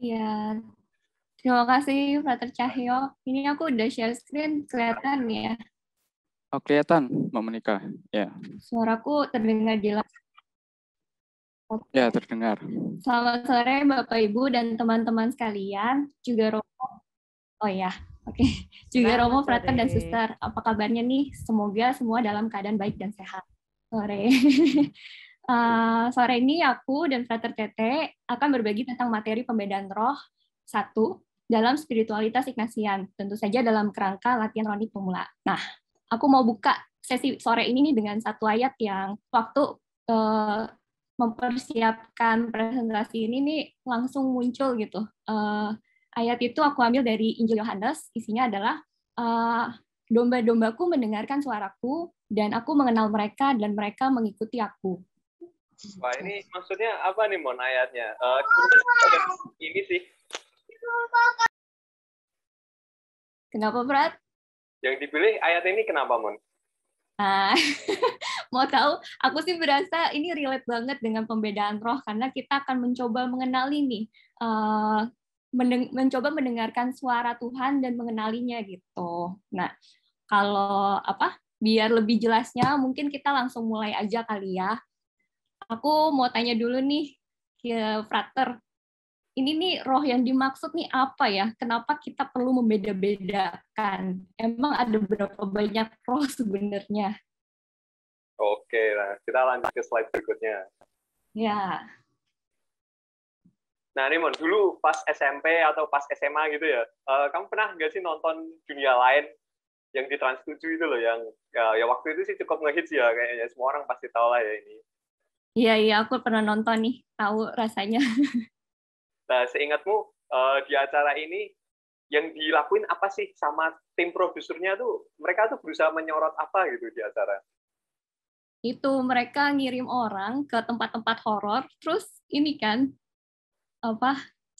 Iya, terima kasih Frater Cahyo. Ini aku udah share screen, kelihatan ya. Oh, kelihatan, Mbak Monica. Ya, Suaraku terdengar jelas. Oke. ya terdengar. Selamat sore Bapak Ibu dan teman-teman sekalian. Juga Romo. Oh ya, oke. Juga Romo, Selamat Frater dan sore. Suster. Apa kabarnya nih? Semoga semua dalam keadaan baik dan sehat. Sore. Sore ini aku dan Frater Tete akan berbagi tentang materi pembedaan roh 1 dalam spiritualitas Ignatian, tentu saja dalam kerangka latihan rohani pemula. Nah, aku mau buka sesi sore ini nih dengan satu ayat yang waktu mempersiapkan presentasi ini nih langsung muncul gitu. Ayat itu aku ambil dari Injil Yohanes, isinya adalah domba-dombaku mendengarkan suaraku dan aku mengenal mereka dan mereka mengikuti aku. Wah, ini maksudnya apa nih, Mon, ayatnya? Ini sih. Kenapa, Prat? Yang dipilih ayat ini kenapa, Mon? Mau tahu, aku sih berasa ini relate banget dengan pembedaan roh, karena kita akan mencoba mengenali nih, mencoba mendengarkan suara Tuhan dan mengenalinya gitu. Nah, kalau biar lebih jelasnya, mungkin kita langsung mulai aja kali ya. Aku mau tanya dulu nih ke Frater, ini nih roh yang dimaksud nih apa ya? Kenapa kita perlu membeda-bedakan? Emang ada berapa banyak roh sebenarnya? Oke, nah kita lanjut ke slide berikutnya. Ya. Nah, ini Mon, dulu pas SMP atau pas SMA gitu ya, kamu pernah nggak sih nonton Dunia Lain yang di Trans 7 itu loh, yang ya waktu itu sih cukup ngehits ya, kayaknya semua orang pasti tahu lah ya ini. Iya, aku pernah nonton nih, tahu rasanya. Nah, seingatmu di acara ini yang dilakuin apa sih sama tim produsernya tuh? Mereka tuh berusaha menyorot apa gitu di acara? Itu mereka ngirim orang ke tempat-tempat horor, terus ini kan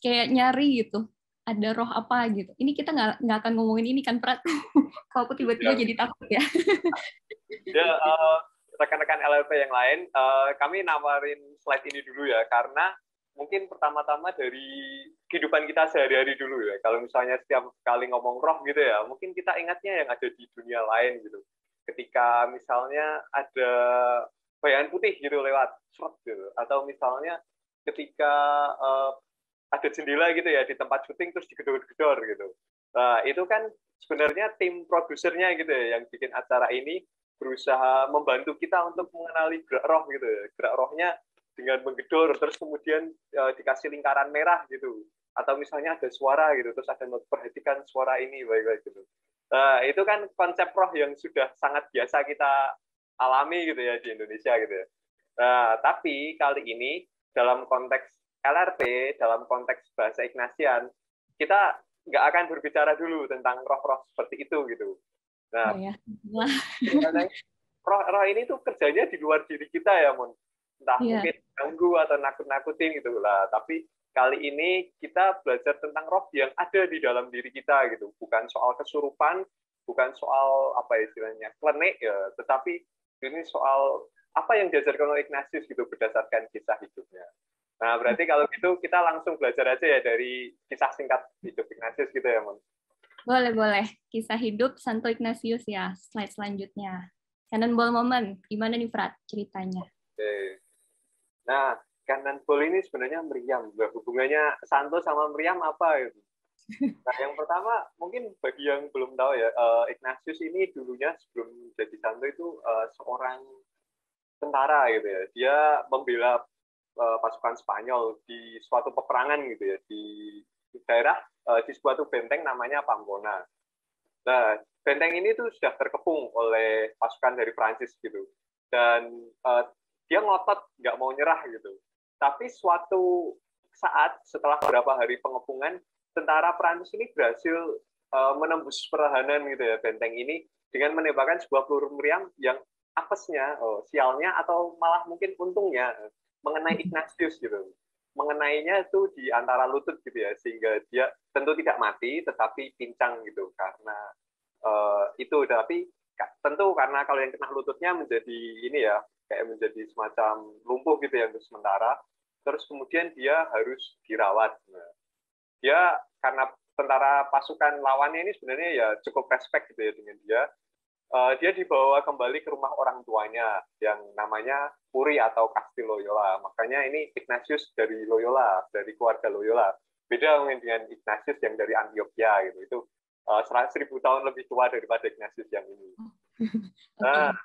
kayak nyari gitu, ada roh apa gitu. Ini kita nggak akan ngomongin ini kan, Prat? Kalau aku tiba-tiba jadi takut ya. Ya, rekan-rekan LLP yang lain, kami nawarin slide ini dulu ya, karena mungkin pertama-tama dari kehidupan kita sehari-hari dulu ya. Kalau misalnya setiap kali ngomong roh gitu ya, mungkin kita ingatnya yang ada di dunia lain gitu. Ketika misalnya ada bayangan putih gitu lewat, gitu. Atau misalnya ketika ada jendela gitu ya di tempat syuting terus digedor-gedor gitu. Nah, itu kan sebenarnya tim produsernya gitu ya yang bikin acara ini berusaha membantu kita untuk mengenali gerak roh gitu ya. Gerak rohnya dengan menggedor terus kemudian dikasih lingkaran merah gitu. Atau misalnya ada suara gitu terus ada memperhatikan suara ini baik-baik gitu. Nah, itu kan konsep roh yang sudah sangat biasa kita alami gitu ya di Indonesia gitu ya. Nah, tapi kali ini dalam konteks LRP, dalam konteks bahasa Ignatian, kita nggak akan berbicara dulu tentang roh-roh seperti itu gitu. Nah, roh ini tuh kerjanya di luar diri kita ya, Mon. Entah mungkin ganggu atau nakut-nakutin gitu lah. Tapi kali ini kita belajar tentang roh yang ada di dalam diri kita gitu. Bukan soal kesurupan, bukan soal apa istilahnya klenik ya, tetapi ini soal apa yang diajarkan oleh Ignatius gitu berdasarkan kisah hidupnya. Nah, berarti kalau gitu kita langsung belajar aja ya dari kisah singkat hidup Ignatius gitu ya, Mon. Boleh. Kisah hidup Santo Ignatius ya, slide selanjutnya. Cannonball Moment, gimana nih, Frat, ceritanya? Oke. Nah, Cannonball ini sebenarnya meriam. Hubungannya Santo sama meriam apa gitu? Nah, yang pertama, mungkin bagi yang belum tahu ya, Ignatius ini dulunya sebelum jadi Santo itu seorang tentara gitu ya. Dia membela pasukan Spanyol di suatu peperangan gitu ya di daerah di suatu benteng namanya Pamplona. Nah, benteng ini tuh sudah terkepung oleh pasukan dari Prancis gitu dan dia ngotot nggak mau nyerah gitu. Tapi suatu saat setelah beberapa hari pengepungan, tentara Prancis ini berhasil menembus pertahanan gitu ya benteng ini dengan menembakkan sebuah peluru meriam yang apesnya, sialnya atau malah mungkin untungnya mengenai Ignatius gitu. Mengenainya itu di antara lutut gitu ya, sehingga dia tentu tidak mati, tetapi pincang gitu karena itu. Tapi tentu karena kalau yang kena lututnya menjadi ini ya, kayak menjadi semacam lumpuh gitu ya untuk sementara. Terus kemudian dia harus dirawat. Nah, dia karena tentara pasukan lawannya ini sebenarnya ya cukup respect gitu ya dengan dia. Dia dibawa kembali ke rumah orang tuanya yang namanya Puri atau Kasti Loyola. Makanya ini Ignatius dari Loyola, dari keluarga Loyola. Beda mungkin dengan Ignatius yang dari Antioquia gitu. Itu 1000 tahun lebih tua daripada Ignatius yang ini. Nah,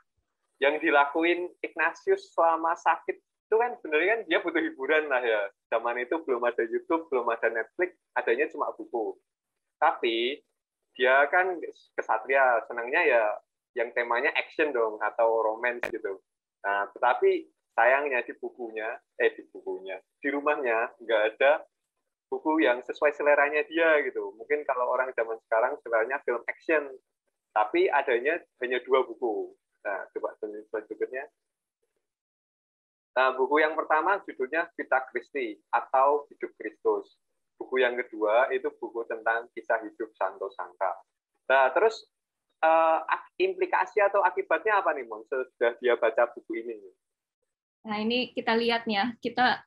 yang dilakuin Ignatius selama sakit itu kan sebenarnya kan dia butuh hiburan lah ya. Zaman itu belum ada YouTube, belum ada Netflix, adanya cuma buku. Tapi dia kan kesatria, senangnya ya yang temanya action dong atau romance gitu. Nah, tetapi sayangnya di rumahnya nggak ada buku yang sesuai seleranya dia gitu. Mungkin kalau orang zaman sekarang seleranya film action, tapi adanya hanya 2 buku. Nah, coba selanjutnya. Nah, buku yang pertama judulnya Vita Christi atau Hidup Kristus. Buku yang kedua itu buku tentang kisah hidup Santo Santa. Nah, terus implikasi atau akibatnya apa nih, Mon? Sudah dia baca buku ini. Nah, ini kita lihat nih ya, kita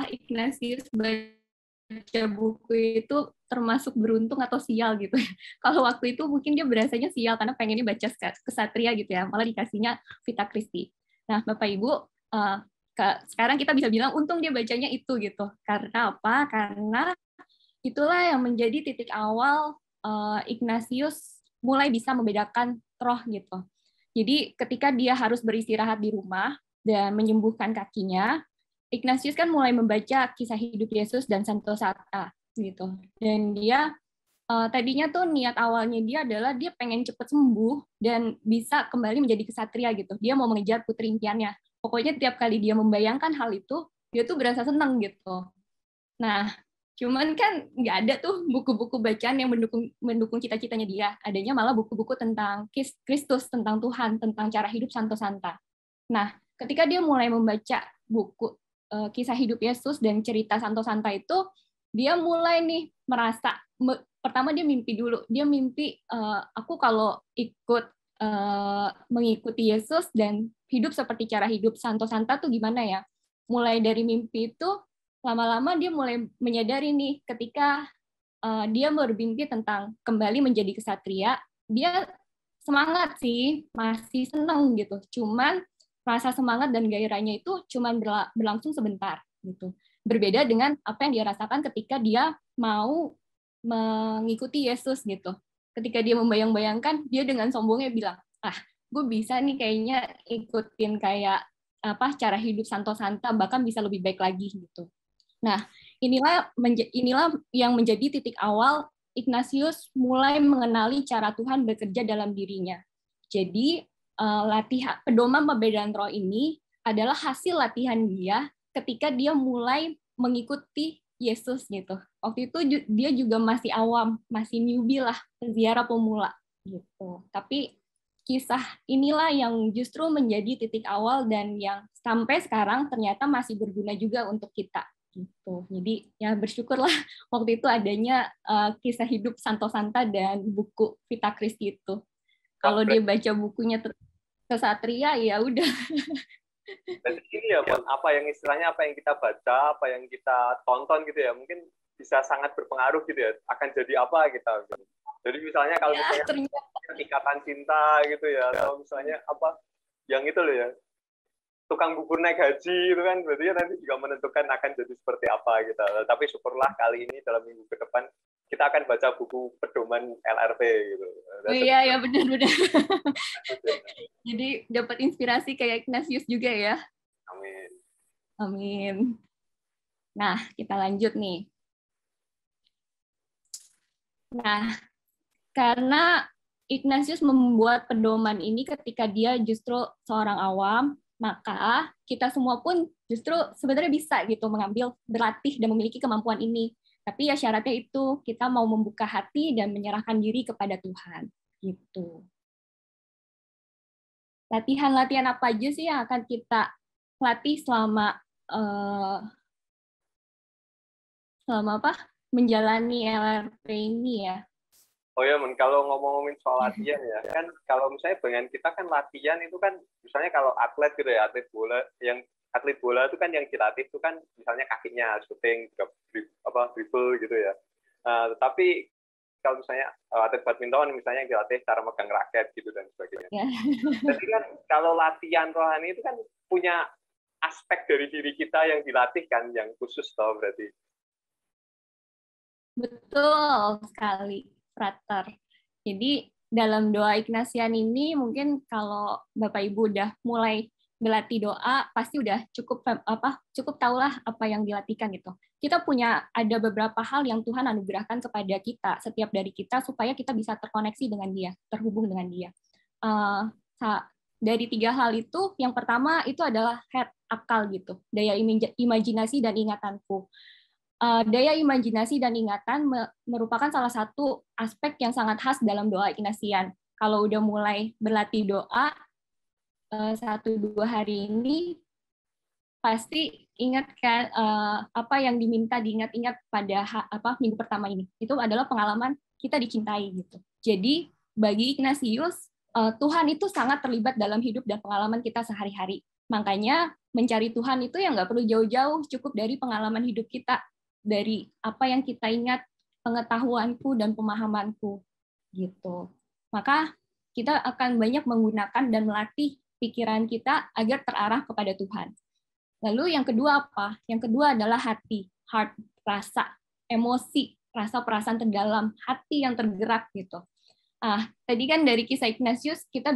Ignatius baca buku itu termasuk beruntung atau sial gitu. Kalau waktu itu mungkin dia berasanya sial karena pengennya baca kesatria gitu ya, malah dikasihnya Vita Christi. Nah, Bapak Ibu, sekarang kita bisa bilang untung dia bacanya itu gitu. Karena apa? Karena itulah yang menjadi titik awal Ignatius mulai bisa membedakan roh gitu. Jadi ketika dia harus beristirahat di rumah dan menyembuhkan kakinya, Ignatius kan mulai membaca kisah hidup Yesus dan Santo Santa gitu. Dan dia tadinya tuh niat awalnya dia adalah dia pengen cepat sembuh dan bisa kembali menjadi kesatria gitu. Dia mau mengejar putri impiannya. Pokoknya tiap kali dia membayangkan hal itu, dia tuh berasa senang gitu. Nah, cuman kan nggak ada tuh buku-buku bacaan yang mendukung cita-citanya dia. Adanya malah buku-buku tentang Kristus, tentang Tuhan, tentang cara hidup Santo Santa. Nah, ketika dia mulai membaca buku kisah hidup Yesus dan cerita Santo Santa itu, dia mulai nih merasa, pertama dia mimpi dulu. Dia mimpi, aku kalau ikut mengikuti Yesus dan hidup seperti cara hidup Santo Santa tuh gimana ya? Mulai dari mimpi itu, lama-lama dia mulai menyadari nih ketika dia bermimpi tentang kembali menjadi kesatria, dia semangat sih, masih senang gitu. Cuman rasa semangat dan gairahnya itu cuman berlangsung sebentar gitu. Berbeda dengan apa yang dia rasakan ketika dia mau mengikuti Yesus gitu. Ketika dia membayang-bayangkan, dia dengan sombongnya bilang, gue bisa nih kayaknya ikutin kayak cara hidup Santo Santa, bahkan bisa lebih baik lagi gitu. Nah, inilah yang menjadi titik awal Ignatius mulai mengenali cara Tuhan bekerja dalam dirinya. Jadi, latihan pedoman pembedaan roh ini adalah hasil latihan dia ketika dia mulai mengikuti Yesus gitu. Waktu itu dia juga masih awam, masih newbie lah, peziarah pemula gitu. Tapi kisah inilah yang justru menjadi titik awal dan yang sampai sekarang ternyata masih berguna juga untuk kita. Gitu. Jadi ya bersyukurlah waktu itu adanya kisah hidup Santo Santa dan buku Vita Christi itu. Kalau dia baca bukunya kesatria ya udah. Jadi ini ya, apa yang istilahnya apa yang kita baca, apa yang kita tonton gitu ya, mungkin bisa sangat berpengaruh gitu ya, akan jadi apa kita. Jadi misalnya kalau misalnya ikatan cinta gitu ya, atau misalnya apa yang itu loh ya, tukang bubur naik haji itu kan berarti nanti juga menentukan akan jadi seperti apa gitu. Tapi syukurlah kali ini dalam minggu ke depan kita akan baca buku pedoman LRT gitu. Iya benar-benar. Jadi dapat inspirasi kayak Ignatius juga ya. Amin. Amin. Nah, kita lanjut nih. Nah, karena Ignatius membuat pedoman ini ketika dia justru seorang awam, maka kita semua pun justru sebenarnya bisa gitu berlatih dan memiliki kemampuan ini. Tapi ya syaratnya itu kita mau membuka hati dan menyerahkan diri kepada Tuhan gitu. Latihan-latihan apa aja sih yang akan kita latih selama menjalani LRT ini ya? Oh ya, kalau ngomongin soal latihan ya, kan kalau misalnya dengan kita kan latihan itu kan, misalnya kalau atlet gitu ya, atlet bola itu kan yang dilatih itu kan misalnya kakinya, shooting, dribble gitu ya. Tetapi kalau misalnya atlet badminton misalnya yang dilatih cara megang raket gitu dan sebagainya. Ya. Jadi kan kalau latihan rohani itu kan punya aspek dari diri kita yang dilatih kan, yang khusus toh berarti. Betul sekali, Frater. Jadi dalam doa Ignatian ini mungkin kalau Bapak Ibu udah mulai berlatih doa, pasti udah cukup tahulah apa yang dilatihkan gitu. Kita punya ada beberapa hal yang Tuhan anugerahkan kepada kita, setiap dari kita supaya kita bisa terkoneksi dengan Dia, terhubung dengan Dia. Dari 3 hal itu, yang pertama itu adalah head, akal gitu, daya imajinasi dan ingatanku. Daya imajinasi dan ingatan merupakan salah satu aspek yang sangat khas dalam doa Ignatian. Kalau udah mulai berlatih doa 1-2 hari ini, pasti ingat kan apa yang diminta diingat-ingat pada minggu pertama ini. Itu adalah pengalaman kita dicintai gitu. Jadi bagi Ignatius, Tuhan itu sangat terlibat dalam hidup dan pengalaman kita sehari-hari. Makanya mencari Tuhan itu yang nggak perlu jauh-jauh, cukup dari pengalaman hidup kita, dari apa yang kita ingat, pengetahuanku dan pemahamanku gitu. Maka kita akan banyak menggunakan dan melatih pikiran kita agar terarah kepada Tuhan. Lalu yang kedua apa? Yang kedua adalah hati, heart, rasa, emosi, rasa perasaan terdalam, hati yang tergerak gitu. Tadi kan dari kisah Ignatius kita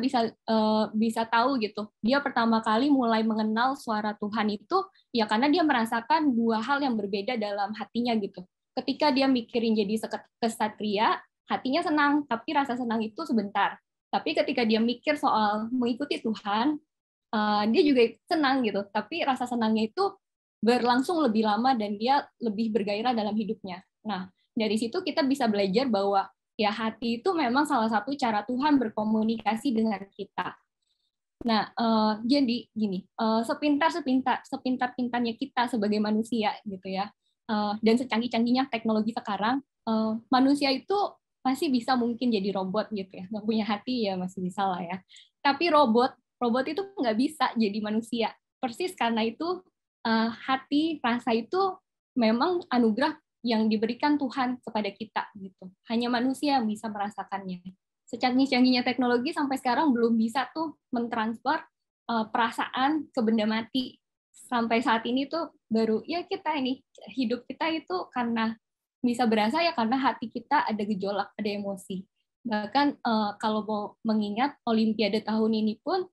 bisa tahu gitu. Dia pertama kali mulai mengenal suara Tuhan itu ya karena dia merasakan 2 hal yang berbeda dalam hatinya gitu. Ketika dia mikirin jadi kesatria, hatinya senang, tapi rasa senang itu sebentar. Tapi ketika dia mikir soal mengikuti Tuhan, dia juga senang gitu. Tapi rasa senangnya itu berlangsung lebih lama dan dia lebih bergairah dalam hidupnya. Nah, dari situ kita bisa belajar bahwa ya hati itu memang salah satu cara Tuhan berkomunikasi dengan kita. Nah, jadi gini, sepintar-pintarnya kita sebagai manusia gitu ya, dan secanggih-canggihnya teknologi sekarang, manusia itu masih bisa mungkin jadi robot gitu ya, nggak punya hati ya masih bisa lah ya. Tapi robot itu nggak bisa jadi manusia. Persis karena itu hati, rasa itu memang anugerah yang diberikan Tuhan kepada kita gitu. Hanya manusia yang bisa merasakannya. Secanggih-canggihnya teknologi sampai sekarang belum bisa tuh mentransfer perasaan ke benda mati. Sampai saat ini tuh baru ya kita ini hidup kita itu karena bisa berasa ya karena hati kita ada gejolak, ada emosi. Bahkan kalau mau mengingat Olimpiade tahun ini pun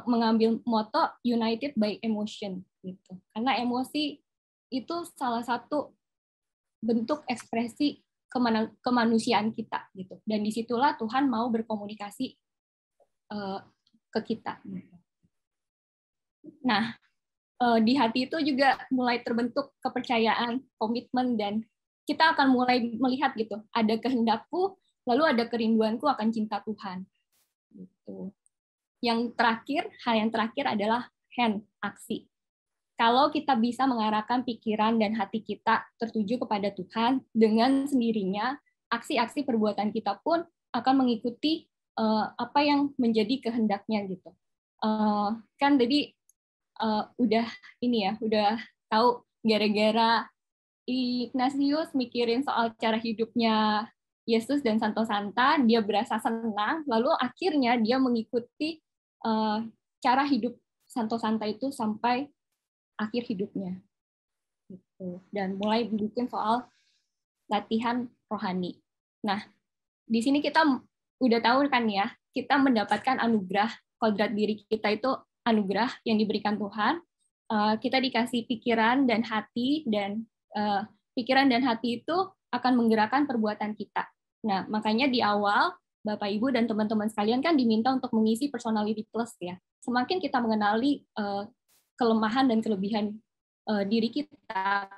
mengambil moto United by Emotion gitu. Karena emosi itu salah satu bentuk ekspresi kemanusiaan kita gitu, dan disitulah Tuhan mau berkomunikasi ke kita. Nah, di hati itu juga mulai terbentuk kepercayaan, komitmen, dan kita akan mulai melihat gitu, ada kehendakku, lalu ada kerinduanku akan cinta Tuhan. Gitu. Hal yang terakhir adalah hand, aksi. Kalau kita bisa mengarahkan pikiran dan hati kita tertuju kepada Tuhan, dengan sendirinya aksi-aksi perbuatan kita pun akan mengikuti apa yang menjadi kehendaknya gitu. Kan tadi udah tahu gara-gara Ignatius mikirin soal cara hidupnya Yesus dan Santo Santa, dia berasa senang, lalu akhirnya dia mengikuti cara hidup Santo Santa itu sampai akhir hidupnya gitu. Dan mulai bikin soal latihan rohani. Nah, di sini kita udah tahu kan ya, kita mendapatkan anugerah, kodrat diri kita itu anugerah yang diberikan Tuhan. Kita dikasih pikiran dan hati, dan pikiran dan hati itu akan menggerakkan perbuatan kita. Nah, makanya di awal Bapak Ibu dan teman-teman sekalian kan diminta untuk mengisi personality plus ya. Semakin kita mengenali kelemahan dan kelebihan diri kita,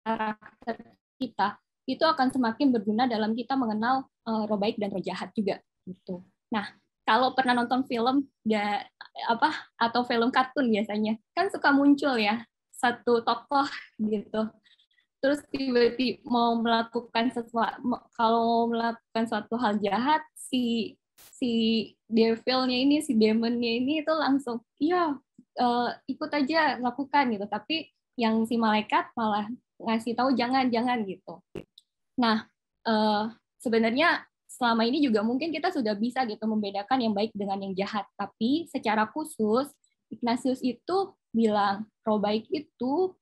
karakter kita, itu akan semakin berguna dalam kita mengenal roh baik dan roh jahat juga gitu. Nah, kalau pernah nonton film atau film kartun biasanya kan suka muncul ya satu tokoh gitu, terus tiba-tiba mau melakukan suatu hal jahat, si devilnya ini, si demonnya ini itu langsung ikut aja lakukan gitu, tapi yang si malaikat malah ngasih tahu jangan gitu. Nah, sebenarnya selama ini juga mungkin kita sudah bisa gitu membedakan yang baik dengan yang jahat. Tapi secara khusus, Ignatius itu bilang roh baik itu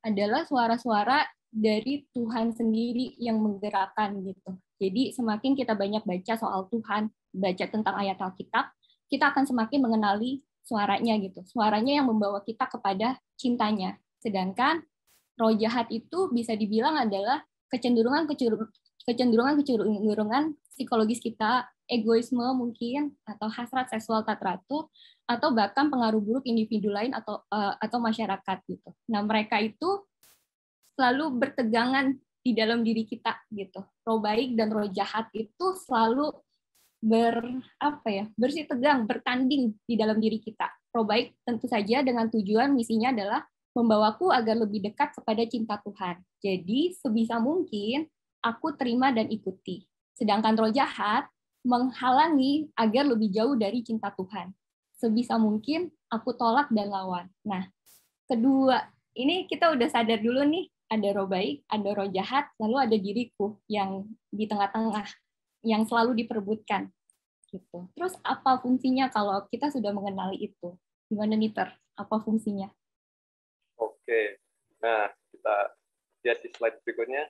adalah suara-suara dari Tuhan sendiri yang menggerakkan gitu. Jadi semakin kita banyak baca soal Tuhan, baca tentang ayat Alkitab, kita akan semakin mengenali suaranya gitu. Suaranya yang membawa kita kepada cintanya. Sedangkan roh jahat itu bisa dibilang adalah kecenderungan psikologis kita, egoisme mungkin, atau hasrat seksual tak teratur, atau bahkan pengaruh buruk individu lain atau masyarakat gitu. Nah, mereka itu selalu bertegangan di dalam diri kita gitu. Roh baik dan roh jahat itu selalu bersih tegang, bertanding di dalam diri kita. Roh baik tentu saja dengan tujuan misinya adalah membawaku agar lebih dekat kepada cinta Tuhan. Jadi sebisa mungkin aku terima dan ikuti. Sedangkan roh jahat menghalangi agar lebih jauh dari cinta Tuhan. Sebisa mungkin aku tolak dan lawan. Nah, kedua, ini kita udah sadar dulu nih, ada roh baik, ada roh jahat, lalu ada diriku yang di tengah-tengah, yang selalu diperebutkan. Gitu. Terus apa fungsinya kalau kita sudah mengenali itu? Gimana nih, Ter? Apa fungsinya? Oke, nah kita lihat di slide berikutnya.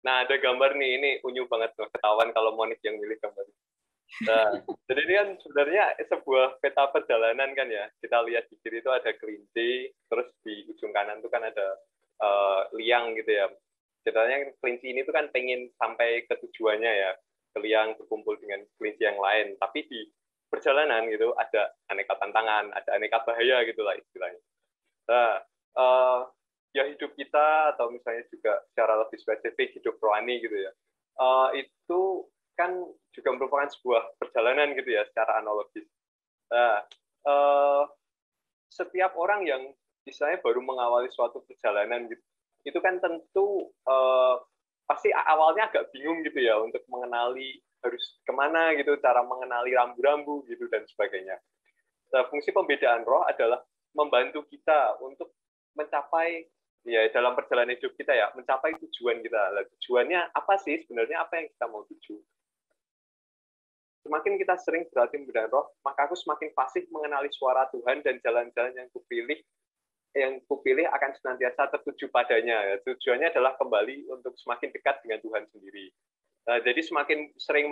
Nah, ada gambar nih, ini unyu banget tuh, ketahuan kalau Monik yang milih gambar. Nah, jadi ini kan sebenarnya sebuah peta perjalanan kan ya. Kita lihat di kiri itu ada kelinci, terus di ujung kanan itu kan ada liang gitu ya. Ceritanya kelinci ini tuh kan pengen sampai ke tujuannya ya, ke liang berkumpul dengan kelinci yang lain. Tapi di perjalanan gitu ada aneka tantangan, ada aneka bahaya gitu lah istilahnya. Nah, ya hidup kita atau misalnya juga secara lebih spesifik hidup rohani gitu ya, itu kan juga merupakan sebuah perjalanan gitu ya secara analogis. Nah, setiap orang yang misalnya baru mengawali suatu perjalanan gitu, itu kan tentu pasti awalnya agak bingung gitu ya untuk mengenali harus kemana gitu, cara mengenali rambu-rambu gitu dan sebagainya. Nah, fungsi pembedaan roh adalah membantu kita untuk mencapai ya dalam perjalanan hidup kita ya, mencapai tujuan kita. Nah, tujuannya apa sih sebenarnya, apa yang kita mau tuju? Semakin kita sering berlatih membedakan roh, maka aku semakin fasih mengenali suara Tuhan dan jalan-jalan yang kupilih akan senantiasa tertuju padanya. Tujuannya adalah kembali untuk semakin dekat dengan Tuhan sendiri. Nah, jadi semakin sering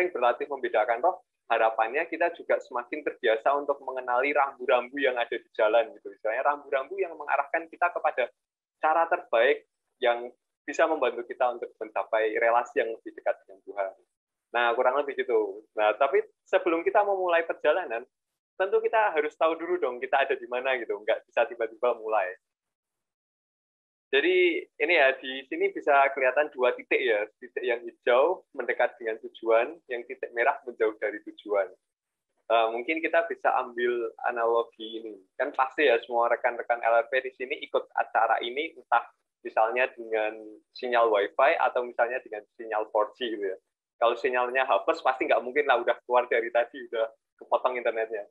berlatih membedakan roh, harapannya kita juga semakin terbiasa untuk mengenali rambu-rambu yang ada di jalan gitu. Misalnya rambu-rambu yang mengarahkan kita kepada cara terbaik yang bisa membantu kita untuk mencapai relasi yang lebih dekat dengan Tuhan. Nah, kurang lebih gitu. Nah, tapi sebelum kita memulai perjalanan, tentu kita harus tahu dulu dong kita ada di mana gitu. Nggak bisa tiba-tiba mulai. Jadi ini ya, di sini bisa kelihatan dua titik ya. Titik yang hijau mendekat dengan tujuan, yang titik merah menjauh dari tujuan. Mungkin kita bisa ambil analogi ini. Kan pasti ya semua rekan-rekan LRP di sini ikut acara ini, entah misalnya dengan sinyal Wi-Fi atau misalnya dengan sinyal 4G gitu ya. Kalau sinyalnya hapus, pasti nggak mungkin lah udah keluar dari tadi, udah kepotong internetnya.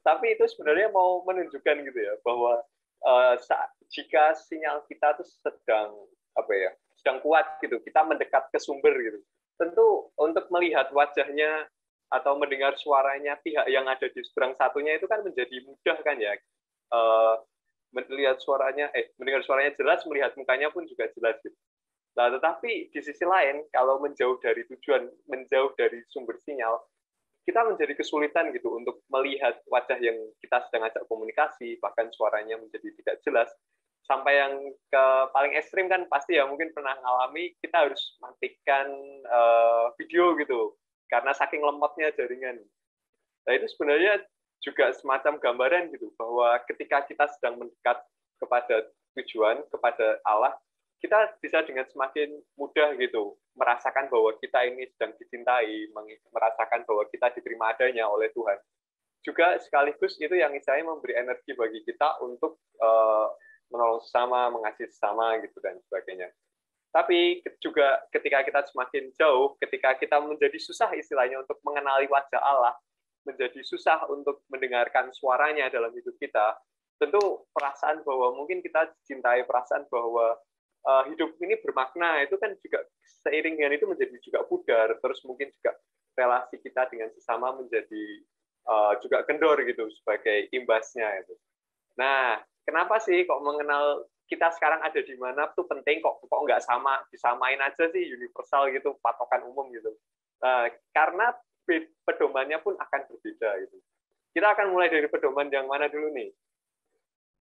Tapi itu sebenarnya mau menunjukkan gitu ya, bahwa jika sinyal kita itu sedang kuat gitu, kita mendekat ke sumber gitu. Tentu untuk melihat wajahnya atau mendengar suaranya pihak yang ada di seberang satunya itu kan menjadi mudah kan ya. Mendengar suaranya jelas, melihat mukanya pun juga jelas gitu. Nah, tetapi di sisi lain, kalau menjauh dari tujuan, menjauh dari sumber sinyal, kita menjadi kesulitan gitu untuk melihat wajah yang kita sedang ajak komunikasi, bahkan suaranya menjadi tidak jelas. Sampai yang ke paling ekstrim kan pasti ya mungkin pernah mengalami, kita harus matikan video gitu, karena saking lemotnya jaringan. Nah, itu sebenarnya juga semacam gambaran gitu, bahwa ketika kita sedang mendekat kepada tujuan, kepada Allah, kita bisa dengan semakin mudah gitu merasakan bahwa kita ini sedang dicintai, merasakan bahwa kita diterima adanya oleh Tuhan. Juga sekaligus itu yang istilahnya memberi energi bagi kita untuk menolong sesama, mengasihi sesama gitu dan sebagainya. Tapi juga ketika kita semakin jauh, ketika kita menjadi susah istilahnya untuk mengenali wajah Allah, menjadi susah untuk mendengarkan suaranya dalam hidup kita, tentu perasaan bahwa mungkin kita cintai perasaan bahwa hidup ini bermakna itu kan juga seiring dengan itu menjadi juga pudar, terus mungkin juga relasi kita dengan sesama menjadi juga kendor gitu sebagai imbasnya itu. Nah, kenapa sih kok mengenal kita sekarang ada di mana tuh penting, kok nggak sama, disamain aja sih universal gitu, patokan umum gitu. Karena pedomannya pun akan berbeda gitu. Kita akan mulai dari pedoman yang mana dulu nih?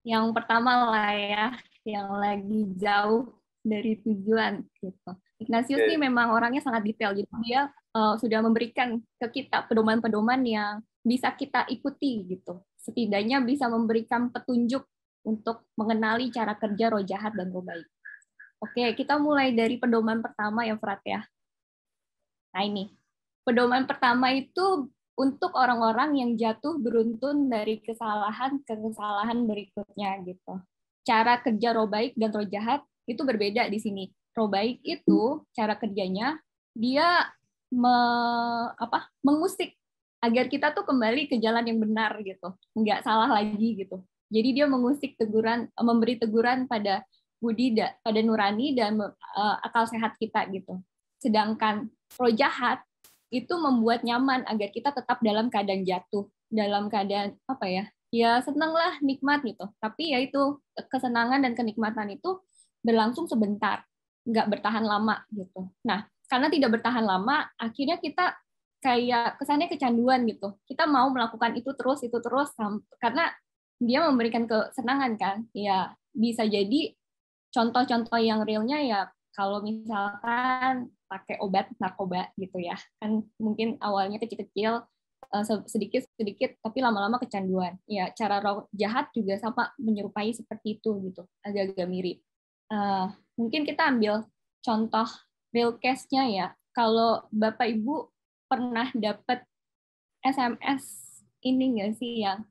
Yang pertama lah ya, yang lagi jauh dari tujuan gitu. Ignatius ini memang orangnya sangat detail, jadi dia sudah memberikan ke kita pedoman-pedoman yang bisa kita ikuti gitu. Setidaknya bisa memberikan petunjuk untuk mengenali cara kerja roh jahat dan roh baik. Oke, kita mulai dari pedoman pertama ya, Frat ya. Nah ini, pedoman pertama itu untuk orang-orang yang jatuh beruntun dari kesalahan ke kesalahan berikutnya gitu. Cara kerja roh baik dan roh jahat itu berbeda di sini. Roh baik itu cara kerjanya dia mengusik agar kita tuh kembali ke jalan yang benar gitu, nggak salah lagi gitu. Jadi dia mengusik teguran, memberi teguran pada budi, pada nurani dan akal sehat kita gitu. Sedangkan roh jahat itu membuat nyaman agar kita tetap dalam keadaan jatuh, dalam keadaan apa ya? Ya senanglah, nikmat gitu. Tapi ya itu kesenangan dan kenikmatan itu berlangsung sebentar, nggak bertahan lama gitu. Nah, karena tidak bertahan lama, akhirnya kita kayak kesannya kecanduan gitu. Kita mau melakukan itu terus karena dia memberikan kesenangan kan. Ya bisa jadi contoh-contoh yang realnya ya kalau misalkan pakai obat narkoba gitu ya. Kan mungkin awalnya kecil-kecil sedikit-sedikit tapi lama-lama kecanduan. Ya cara roh jahat juga sama menyerupai seperti itu gitu. Agak-agak mirip. Mungkin kita ambil contoh real case-nya ya. Kalau Bapak Ibu pernah dapat SMS ini nggak sih yang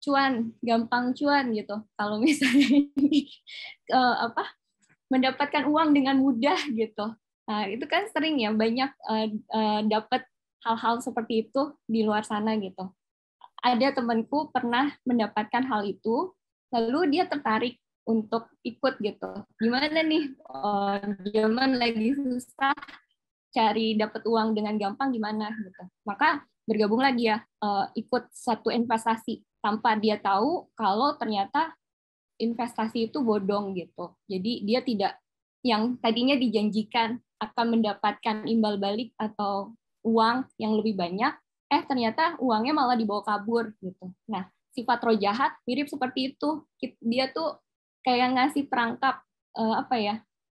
cuan, gampang cuan gitu. Kalau misalnya ini mendapatkan uang dengan mudah gitu. Nah, itu kan sering ya banyak dapat hal-hal seperti itu di luar sana gitu. Ada temanku pernah mendapatkan hal itu, lalu dia tertarik untuk ikut gitu. Gimana nih? Zaman lagi susah cari dapat uang dengan gampang gimana gitu. Maka bergabunglah dia ikut satu investasi tanpa dia tahu kalau ternyata investasi itu bodong gitu. Jadi dia tidak yang tadinya dijanjikan akan mendapatkan imbal balik atau uang yang lebih banyak, ternyata uangnya malah dibawa kabur gitu. Nah, sifat roh jahat mirip seperti itu. Dia tuh kayak ngasih perangkap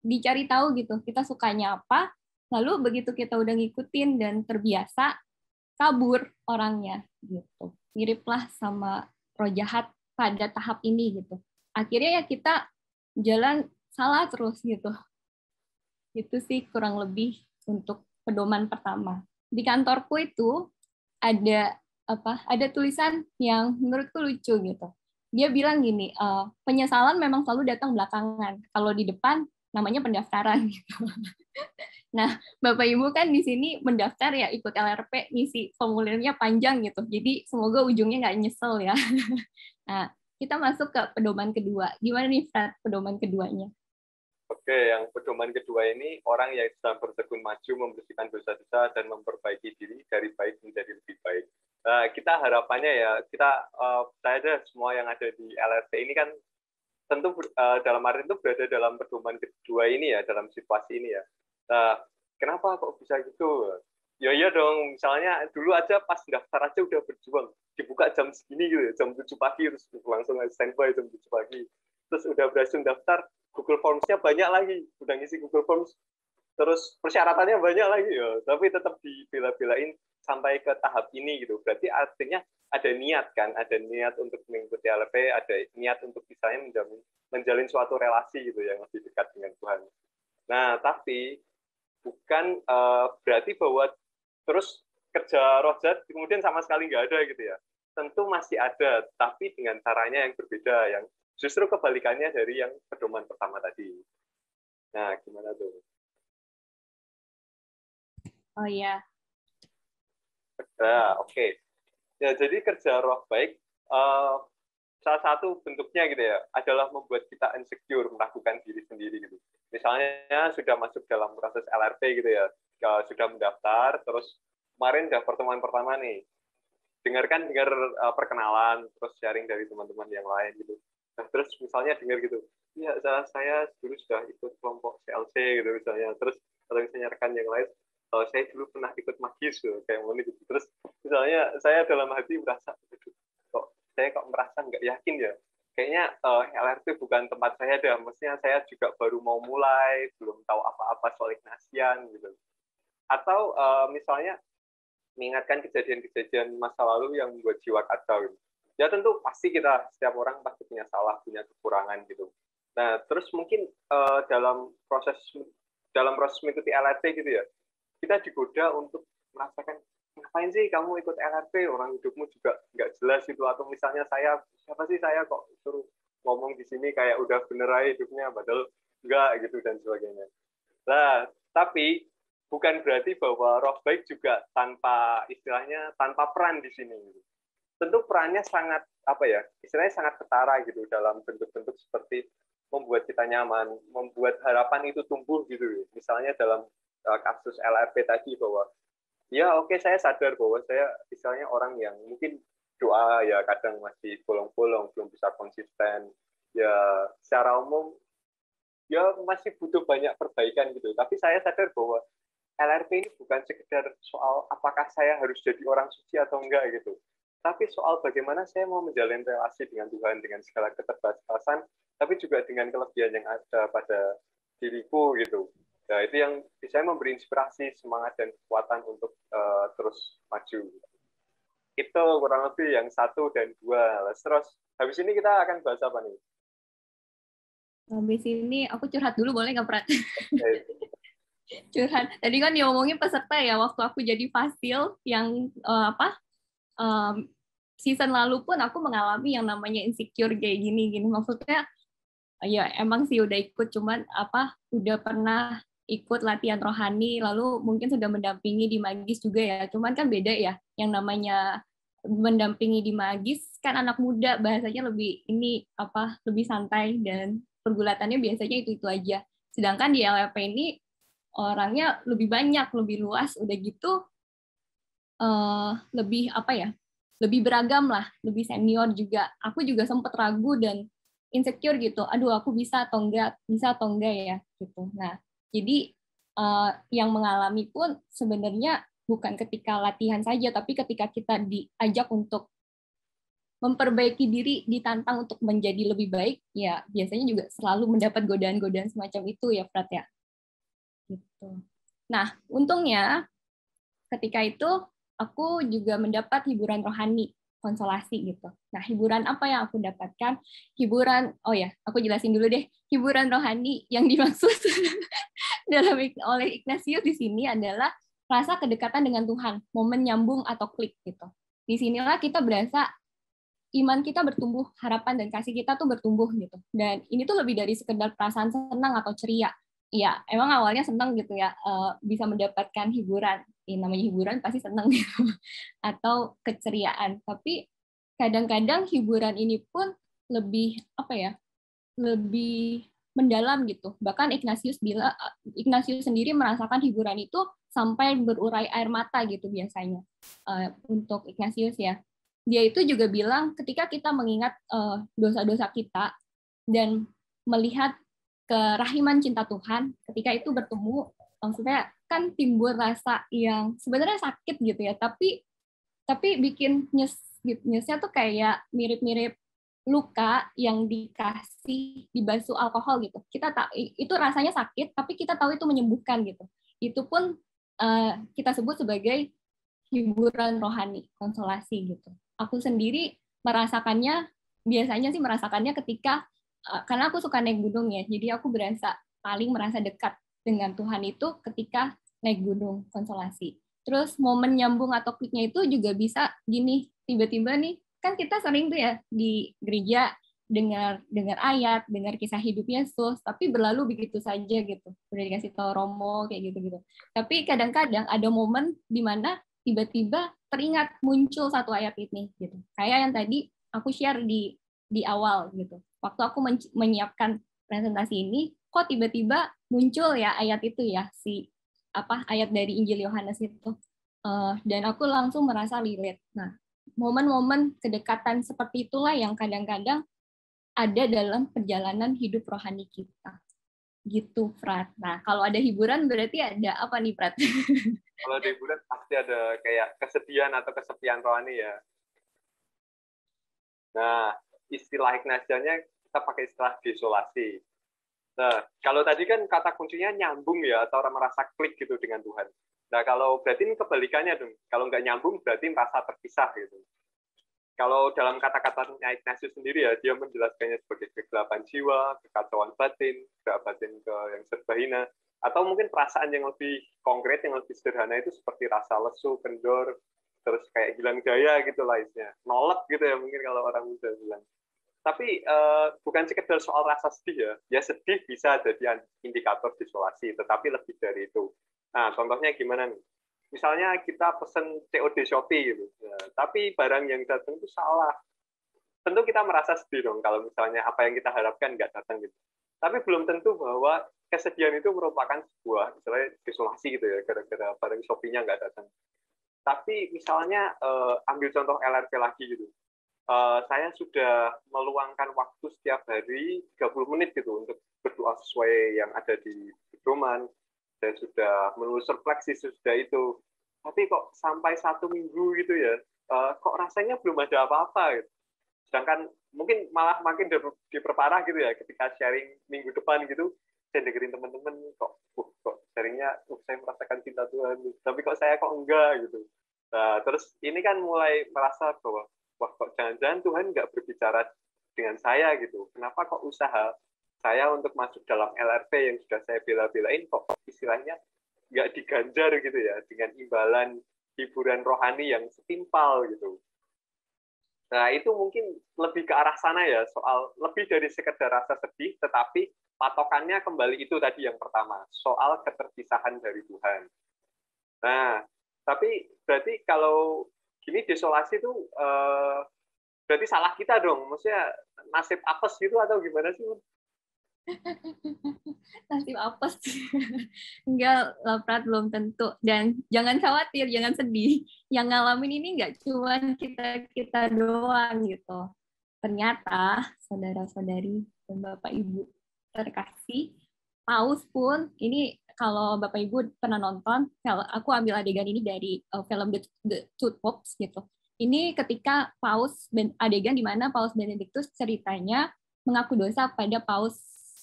dicari tahu gitu. Kita sukanya apa, lalu begitu kita udah ngikutin dan terbiasa, kabur orangnya gitu. Miriplah sama roh jahat pada tahap ini gitu. Akhirnya ya kita jalan salah terus gitu. Itu sih kurang lebih untuk pedoman pertama. Di kantorku itu ada ada tulisan yang menurutku lucu gitu. Dia bilang gini, penyesalan memang selalu datang belakangan. Kalau di depan namanya pendaftaran gitu. Nah, Bapak Ibu kan di sini mendaftar ya, ikut LRP, ngisi formulirnya panjang gitu. Jadi semoga ujungnya nggak nyesel ya. Nah, kita masuk ke pedoman kedua. Gimana nih, Fred, pedoman keduanya? Oke, yang pedoman kedua ini orang yang sedang bertekun maju membersihkan dosa-dosa dan memperbaiki diri dari baik menjadi lebih baik. Kita harapannya ya, saya ada semua yang ada di LRT ini kan tentu dalam arti itu berada dalam pedoman kedua ini ya, dalam situasi ini ya. Kenapa kok bisa gitu? Ya iya dong, misalnya dulu aja pas daftar aja udah berjuang, dibuka jam segini gitu ya, jam 7 pagi, terus langsung standby jam 7 pagi. Terus udah berhasil daftar, Google Forms-nya banyak lagi, udah ngisi Google Forms, terus persyaratannya banyak lagi ya, tapi tetap dibela-belain sampai ke tahap ini gitu. Berarti artinya ada niat kan, ada niat untuk mengikuti LP, ada niat untuk misalnya menjalin suatu relasi gitu yang lebih dekat dengan Tuhan. Nah, tapi bukan berarti bahwa terus kerja roh jahat kemudian sama sekali nggak ada gitu ya. Tentu masih ada, tapi dengan caranya yang berbeda, yang justru kebalikannya dari yang pedoman pertama tadi. Nah, gimana tuh? Oh iya. Oke. Ya, jadi kerja roh baik salah satu bentuknya gitu ya adalah membuat kita insecure melakukan diri sendiri gitu. Misalnya sudah masuk dalam proses LRP gitu ya, sudah mendaftar, terus kemarin udah pertemuan pertama nih, dengar perkenalan, terus sharing dari teman-teman yang lain gitu. Nah, terus misalnya dengar gitu, ya saya dulu sudah ikut kelompok CLC gitu misalnya, terus kalau misalnya rekan yang lain, saya dulu pernah ikut magis kayak gitu. Terus misalnya saya dalam hati merasa, saya kok merasa nggak yakin ya, kayaknya LRT bukan tempat saya deh, maksudnya saya juga baru mau mulai, belum tahu apa-apa soal Ignatian gitu. Atau misalnya mengingatkan kejadian-kejadian masa lalu yang membuat jiwa kacau gitu. Ya tentu pasti setiap orang pasti punya salah, punya kekurangan gitu. Nah terus mungkin dalam proses mengikuti LRT gitu ya, kita digoda untuk merasakan, ngapain sih kamu ikut LRT, orang hidupmu juga nggak jelas gitu, atau misalnya siapa sih saya kok suruh ngomong di sini kayak udah bener aja hidupnya, padahal enggak gitu dan sebagainya. Nah, tapi bukan berarti bahwa roh baik juga tanpa peran di sini. Tentu perannya sangat istilahnya sangat ketara gitu dalam bentuk-bentuk seperti membuat kita nyaman, membuat harapan itu tumbuh gitu. Misalnya dalam kasus LRP tadi bahwa ya oke, saya sadar bahwa saya misalnya orang yang mungkin doa ya kadang masih bolong-bolong, belum bisa konsisten. Ya secara umum ya masih butuh banyak perbaikan gitu. Tapi saya sadar bahwa LRP ini bukan sekedar soal apakah saya harus jadi orang suci atau enggak gitu. Tapi soal bagaimana saya mau menjalin relasi dengan Tuhan dengan segala keterbatasan, tapi juga dengan kelebihan yang ada pada diriku gitu. Nah, itu yang bisa memberi inspirasi, semangat, dan kekuatan untuk terus maju. Itu kurang lebih yang 1 dan 2. Terus, habis ini kita akan bahas apa nih? Habis ini aku curhat dulu, boleh nggak, Prat? Curhat. Tadi kan diomongin peserta ya, waktu aku jadi fasil yang season lalu pun aku mengalami yang namanya insecure kayak gini. Maksudnya, ya emang sih udah ikut, cuman udah pernah ikut latihan rohani, lalu mungkin sudah mendampingi di Magis juga ya. Cuman kan beda ya, yang namanya mendampingi di Magis kan anak muda, bahasanya lebih lebih santai dan pergulatannya biasanya itu aja. Sedangkan di LRP ini orangnya lebih banyak, lebih luas, udah gitu lebih lebih beragam lah, lebih senior juga. Aku juga sempat ragu dan insecure gitu. Aduh, aku bisa atau enggak ya gitu. Nah, jadi yang mengalami pun sebenarnya bukan ketika latihan saja, tapi ketika kita diajak untuk memperbaiki diri, ditantang untuk menjadi lebih baik, ya biasanya juga selalu mendapat godaan-godaan semacam itu ya, Prat ya. Gitu. Nah, untungnya ketika itu aku juga mendapat hiburan rohani, konsolasi gitu. Nah, hiburan apa yang aku dapatkan? Aku jelasin dulu deh. Hiburan rohani yang dimaksud oleh Ignatius di sini adalah rasa kedekatan dengan Tuhan, momen nyambung atau klik gitu. Di sinilah kita berasa iman kita bertumbuh, harapan dan kasih kita tuh bertumbuh gitu. Dan ini tuh lebih dari sekedar perasaan senang atau ceria. Ya, emang awalnya senang gitu ya, bisa mendapatkan hiburan. Namanya hiburan pasti senang gitu. Atau keceriaan. Tapi kadang-kadang hiburan ini pun lebih lebih mendalam gitu. Bahkan Ignatius sendiri merasakan hiburan itu sampai berurai air mata gitu biasanya. Untuk Ignatius ya. Dia itu juga bilang ketika kita mengingat dosa-dosa kita dan melihat kerahiman cinta Tuhan, ketika itu bertemu, maksudnya kan timbul rasa yang sebenarnya sakit gitu ya, tapi bikin nyesnya tuh kayak mirip-mirip luka yang dibasuh alkohol gitu. Kita tahu itu rasanya sakit, tapi kita tahu itu menyembuhkan gitu. Itu pun kita sebut sebagai hiburan rohani, konsolasi gitu. Aku sendiri biasanya sih merasakannya ketika karena aku suka naik gunung ya, jadi aku paling merasa dekat dengan Tuhan itu ketika naik gunung, konsolasi. Terus momen nyambung atau kliknya itu juga bisa gini, tiba-tiba nih, kan kita sering tuh ya di gereja dengar ayat, dengar kisah hidup Yesus, tapi berlalu begitu saja gitu. Udah dikasih tahu Romo kayak gitu-gitu. Tapi kadang-kadang ada momen di mana tiba-tiba teringat muncul satu ayat ini gitu. Kayak yang tadi aku share di di awal gitu. Waktu aku menyiapkan presentasi ini, kok tiba-tiba muncul ya ayat itu ya, ayat dari Injil Yohanes itu. Dan aku langsung merasa relate. Nah, momen-momen kedekatan seperti itulah yang kadang-kadang ada dalam perjalanan hidup rohani kita. Gitu, Prat. Nah, kalau ada hiburan berarti ada apa nih, Prat? Kalau ada hiburan pasti ada kayak kesedihan atau kesepian rohani ya. Nah, istilah Ignasiannya kita pakai istilah desolasi. Nah, kalau tadi kan kata kuncinya nyambung ya, atau orang merasa klik gitu dengan Tuhan. Nah, kalau berarti ini kebalikannya dong. Kalau nggak nyambung berarti merasa terpisah gitu. Kalau dalam kata-katanya Ignatius sendiri ya, dia menjelaskannya sebagai kegelapan jiwa, kekacauan batin, gerak batin ke yang serba hina, atau mungkin perasaan yang lebih konkret, yang lebih sederhana itu seperti rasa lesu, kendor, terus kayak hilang daya gitu lah isinya. Nolak gitu ya mungkin kalau orang muda bilang. Tapi bukan sekedar soal rasa sedih ya. Ya sedih bisa jadi indikator desolasi, tetapi lebih dari itu. Nah, contohnya gimana nih? Misalnya kita pesen COD Shopee gitu. Nah, tapi barang yang datang itu salah. Tentu kita merasa sedih dong kalau misalnya apa yang kita harapkan nggak datang gitu. Tapi belum tentu bahwa kesedihan itu merupakan sebuah misalnya desolasi gitu ya, gara-gara barang Shopee-nya nggak datang. Tapi misalnya ambil contoh LRP lagi gitu. Saya sudah meluangkan waktu setiap hari 30 menit gitu untuk berdoa sesuai yang ada di pedoman. Saya sudah menulis refleksi sudah itu. Tapi kok sampai 1 minggu gitu ya, kok rasanya belum ada apa-apa gitu. Sedangkan mungkin malah makin diperparah gitu ya ketika sharing minggu depan gitu, saya dengerin teman-teman kok sharingnya saya merasakan cinta Tuhan, tapi kok saya kok enggak gitu. Nah, terus ini kan mulai merasa bahwa wah kok jangan-jangan Tuhan nggak berbicara dengan saya gitu. Kenapa kok usaha saya untuk masuk dalam LRP yang sudah saya bela-belain kok istilahnya nggak diganjar gitu ya dengan imbalan hiburan rohani yang setimpal gitu. Nah, itu mungkin lebih ke arah sana ya, soal lebih dari sekedar rasa sedih, tetapi patokannya kembali itu tadi yang pertama, soal keterpisahan dari Tuhan. Nah, tapi berarti kalau gini desolasi itu berarti salah kita dong, maksudnya nasib apes gitu atau gimana sih? Nasib apes. Enggak, Laprat belum tentu. Dan jangan khawatir, jangan sedih. Yang ngalamin ini nggak cuma kita doang gitu. Ternyata saudara-saudari dan Bapak Ibu terkasih, Paus pun ini kalau Bapak Ibu pernah nonton, kalau aku ambil adegan ini dari film The Two Popes gitu. Ini ketika Paus adegan di mana Paus Benedictus ceritanya mengaku dosa pada Paus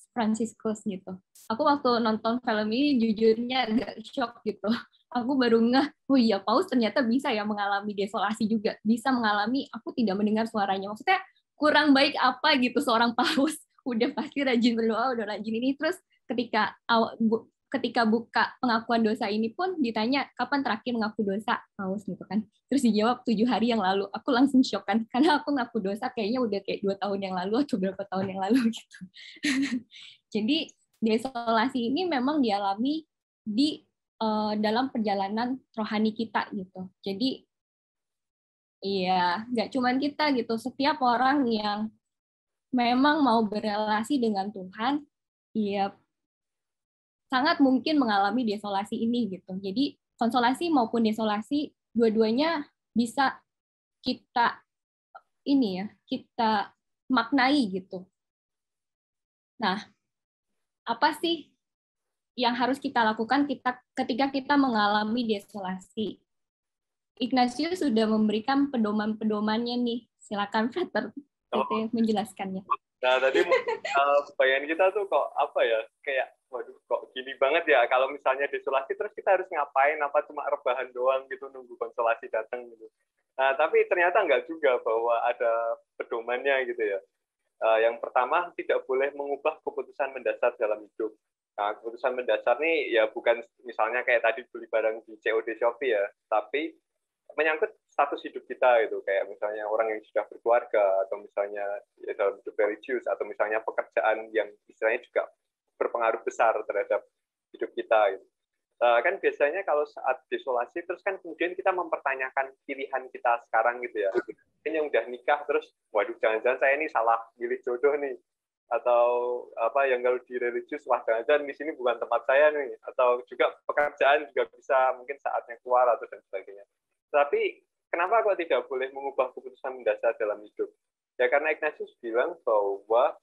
Franciscus gitu. Aku waktu nonton film ini jujurnya agak shock gitu. Aku baru ngeh, oh iya Paus ternyata bisa ya mengalami desolasi juga. Bisa mengalami, aku tidak mendengar suaranya. Maksudnya kurang baik apa gitu seorang Paus. Udah pasti rajin berdoa, udah rajin ini. Terus ketika buka pengakuan dosa ini pun ditanya, kapan terakhir mengaku dosa Paus gitu kan. Terus dijawab 7 hari yang lalu. Aku langsung shock kan, karena aku ngaku dosa kayaknya udah kayak 2 tahun yang lalu atau berapa tahun yang lalu gitu. Jadi desolasi ini memang dialami di dalam perjalanan rohani kita gitu. Jadi iya, nggak cuman kita gitu, setiap orang yang memang mau berelasi dengan Tuhan, ya sangat mungkin mengalami desolasi ini gitu. Jadi konsolasi maupun desolasi dua-duanya bisa kita kita maknai gitu. Nah, apa sih yang harus kita lakukan ketika kita mengalami desolasi? Ignatius sudah memberikan pedoman-pedomannya nih. Silakan Frater menjelaskannya. Nah, tadi bayangan kita tuh kok apa ya, kayak waduh kok gini banget ya kalau misalnya desolasi terus kita harus ngapain, apa cuma rebahan doang gitu nunggu konsolasi datang gitu. Nah, tapi ternyata enggak juga bahwa ada pedomannya gitu ya. Yang pertama, tidak boleh mengubah keputusan mendasar dalam hidup. Nah, keputusan mendasar nih ya bukan misalnya kayak tadi beli barang di COD Shopee ya, tapi menyangkut status hidup kita gitu, kayak misalnya orang yang sudah berkeluarga atau misalnya ya, dalam hidup religius atau misalnya pekerjaan yang istilahnya juga berpengaruh besar terhadap hidup kita gitu. Kan biasanya kalau saat desolasi terus kan kemudian kita mempertanyakan pilihan kita sekarang gitu ya. mungkin yang udah nikah terus, waduh jangan-jangan saya ini salah pilih jodoh nih, atau apa yang kalau di religius, wah jangan-jangan di sini bukan tempat saya nih, atau juga pekerjaan juga bisa mungkin saatnya keluar atau dan sebagainya. Tapi kenapa kok tidak boleh mengubah keputusan mendasar dalam hidup? Ya karena Ignatius bilang bahwa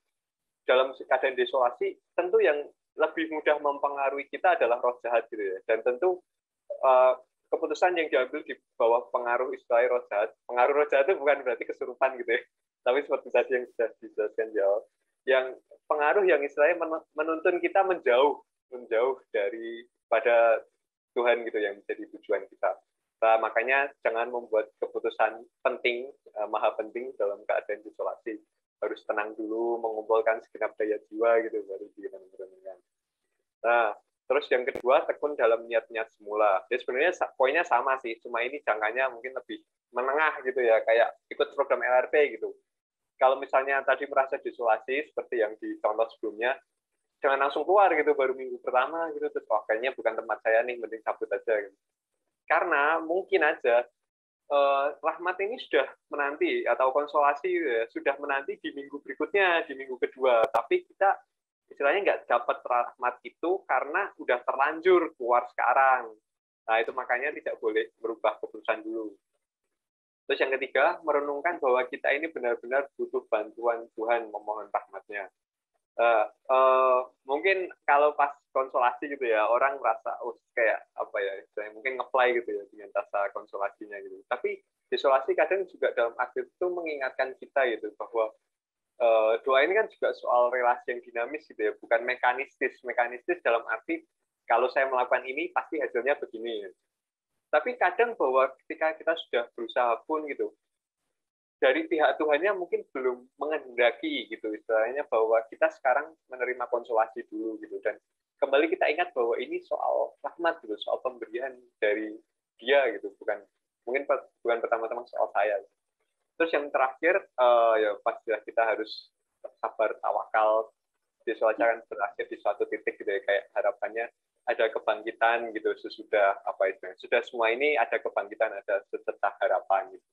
dalam keadaan desolasi tentu yang lebih mudah mempengaruhi kita adalah roh jahat gitu ya. Dan tentu keputusan yang diambil di bawah pengaruh istilah roh jahat. Pengaruh roh jahat itu bukan berarti kesurupan gitu ya. Tapi seperti tadi yang sudah dijelaskan jauh. Yang pengaruh yang istilahnya menuntun kita menjauh dari pada Tuhan gitu yang menjadi tujuan kita. Nah, makanya jangan membuat keputusan penting, maha penting dalam keadaan isolasi. Harus tenang dulu, mengumpulkan segenap daya jiwa gitu baru direnungkan. Nah, terus yang kedua, tekun dalam niat-niat semula. Jadi sebenarnya poinnya sama sih, cuma ini jangkanya mungkin lebih menengah gitu ya, kayak ikut program LRP gitu. Kalau misalnya tadi merasa diisolasi seperti yang di contoh sebelumnya, jangan langsung keluar gitu baru minggu pertama gitu, terus kayaknya bukan tempat saya nih, mending cabut aja gitu. Karena mungkin aja rahmat ini sudah menanti atau konsolasi ya, sudah menanti di minggu berikutnya, di minggu kedua. Tapi kita istilahnya nggak dapat rahmat itu karena udah terlanjur keluar sekarang. Nah itu makanya tidak boleh merubah keputusan dulu. Terus yang ketiga, merenungkan bahwa kita ini benar-benar butuh bantuan Tuhan, memohon rahmatnya. Mungkin kalau pas konsolasi gitu ya, orang merasa kayak apa ya, mungkin nge-play gitu ya dengan rasa konsolasinya gitu. Tapi isolasi kadang juga dalam arti itu mengingatkan kita gitu bahwa doa ini kan juga soal relasi yang dinamis gitu ya, bukan mekanistis dalam arti kalau saya melakukan ini pasti hasilnya begini. Tapi kadang bahwa ketika kita sudah berusaha pun gitu, dari pihak Tuhannya mungkin belum menghendaki gitu istilahnya bahwa kita sekarang menerima konsolasi dulu gitu, dan kembali kita ingat bahwa ini soal rahmat gitu, soal pemberian dari Dia gitu, bukan pertama-tama soal saya. Terus yang terakhir ya pastilah kita harus sabar, tawakal. Desolasi akan berakhir di suatu titik gitu ya, kayak harapannya ada kebangkitan gitu sesudah apa itu, sudah semua ini ada kebangkitan, ada secercah harapan gitu.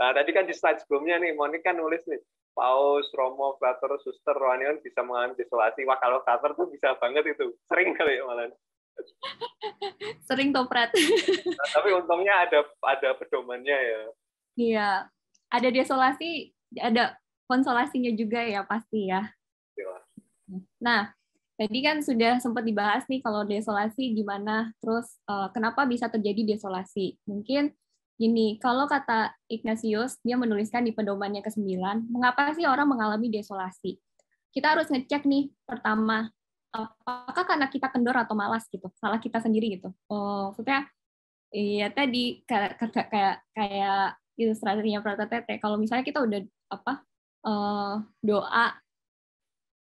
Nah, tadi kan di slide sebelumnya nih, Monik kan nulis nih, Paus, Romo, Frater, Suster, Rohani kan bisa mengalami desolasi. Wah, kalau Frater tuh bisa banget itu. Sering kali ya malah. Sering topret. Nah, tapi untungnya ada pedomannya ya. Iya, ada desolasi, ada konsolasinya juga ya pasti ya. Nah, tadi kan sudah sempat dibahas nih kalau desolasi gimana, terus kenapa bisa terjadi desolasi. Mungkin gini, kalau kata Ignatius, dia menuliskan di pedomannya ke-9, mengapa sih orang mengalami desolasi? Kita harus ngecek nih, pertama, apakah karena kita kendor atau malas gitu, salah kita sendiri gitu. Maksudnya, iya tadi kayak ilustrasinya Frater Tete, kalau misalnya kita udah doa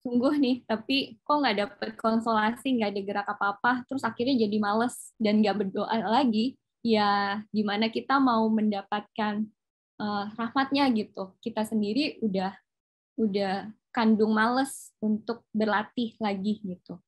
sungguh nih, tapi kok nggak dapet konsolasi, nggak ada gerak apa-apa, terus akhirnya jadi males dan nggak berdoa lagi, ya gimana kita mau mendapatkan rahmatnya gitu. Kita sendiri udah kandung males untuk berlatih lagi gitu.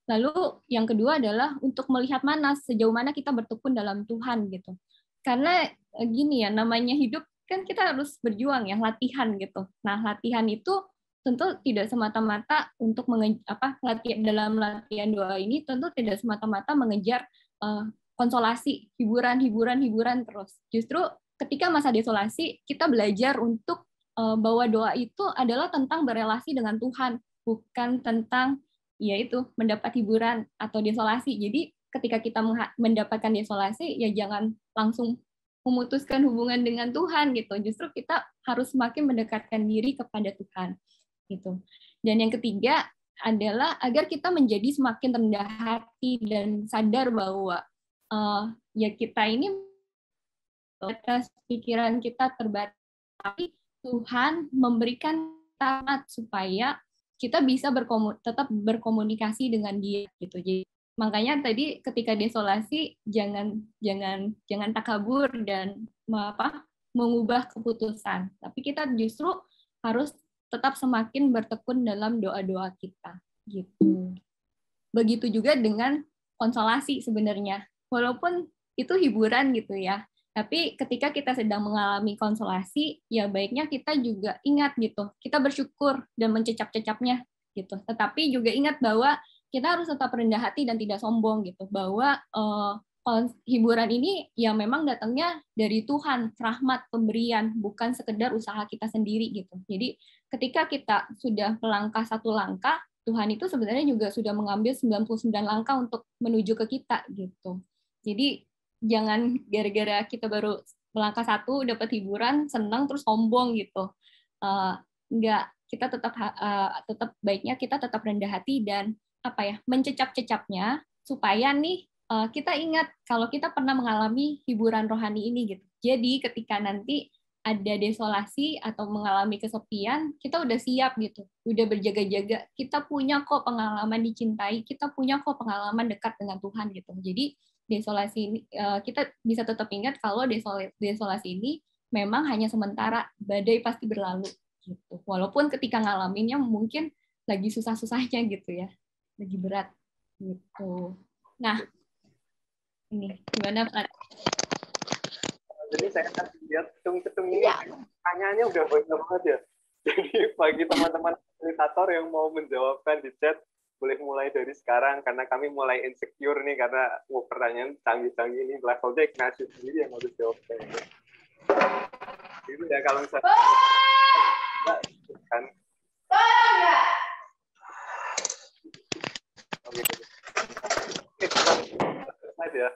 Lalu yang kedua adalah untuk melihat sejauh mana kita bertekun dalam Tuhan gitu. Karena gini ya, namanya hidup kan kita harus berjuang ya, latihan gitu. Nah, latihan itu tentu tidak semata-mata untuk dalam latihan doa ini tentu tidak semata-mata mengejar konsolasi, hiburan terus. Justru ketika masa desolasi kita belajar untuk bahwa doa itu adalah tentang berelasi dengan Tuhan, bukan tentang yaitu mendapat hiburan atau desolasi. Jadi ketika kita mendapatkan desolasi ya jangan langsung memutuskan hubungan dengan Tuhan gitu. Justru kita harus semakin mendekatkan diri kepada Tuhan. Gitu. Dan yang ketiga adalah agar kita menjadi semakin rendah hati dan sadar bahwa ya kita ini batas pikiran kita terbatas, tapi Tuhan memberikan rahmat supaya kita bisa tetap berkomunikasi dengan Dia gitu. Jadi makanya tadi ketika desolasi jangan takabur dan mengubah keputusan, tapi kita justru harus tetap semakin bertekun dalam doa-doa kita gitu. Begitu juga dengan konsolasi sebenarnya. Walaupun itu hiburan gitu ya. Tapi ketika kita sedang mengalami konsolasi, ya baiknya kita juga ingat gitu, kita bersyukur dan mencecap-cecapnya gitu. Tetapi juga ingat bahwa kita harus tetap rendah hati dan tidak sombong gitu, bahwa hiburan ini ya memang datangnya dari Tuhan, rahmat, pemberian, bukan sekedar usaha kita sendiri gitu. Jadi ketika kita sudah melangkah satu langkah, Tuhan itu sebenarnya juga sudah mengambil 99 langkah untuk menuju ke kita gitu. Jadi jangan gara-gara kita baru melangkah satu dapat hiburan senang terus sombong gitu. Enggak, kita tetap baiknya kita tetap rendah hati dan mencecap-cecapnya supaya nih kita ingat kalau kita pernah mengalami hiburan rohani ini gitu. Jadi ketika nanti ada desolasi atau mengalami kesepian, kita udah siap gitu, udah berjaga-jaga. Kita punya kok pengalaman dicintai, kita punya kok pengalaman dekat dengan Tuhan gitu. Jadi desolasi ini kita bisa tetap ingat kalau desolasi ini memang hanya sementara, badai pasti berlalu gitu. Walaupun ketika ngalaminnya mungkin lagi susah-susahnya gitu ya, lagi berat gitu. Nah, ini gimana Pak? Jadi saya kan lihat ketung-ketung ini pertanyaannya udah banyak banget ya. Jadi bagi teman-teman fasilitator yang mau menjawabkan di chat, boleh mulai dari sekarang karena kami mulai insecure nih karena pertanyaan canggih-canggih ini levelnya Ignatius sendiri yang harus jawab. Itu ya kalau misalnya kan. Saja.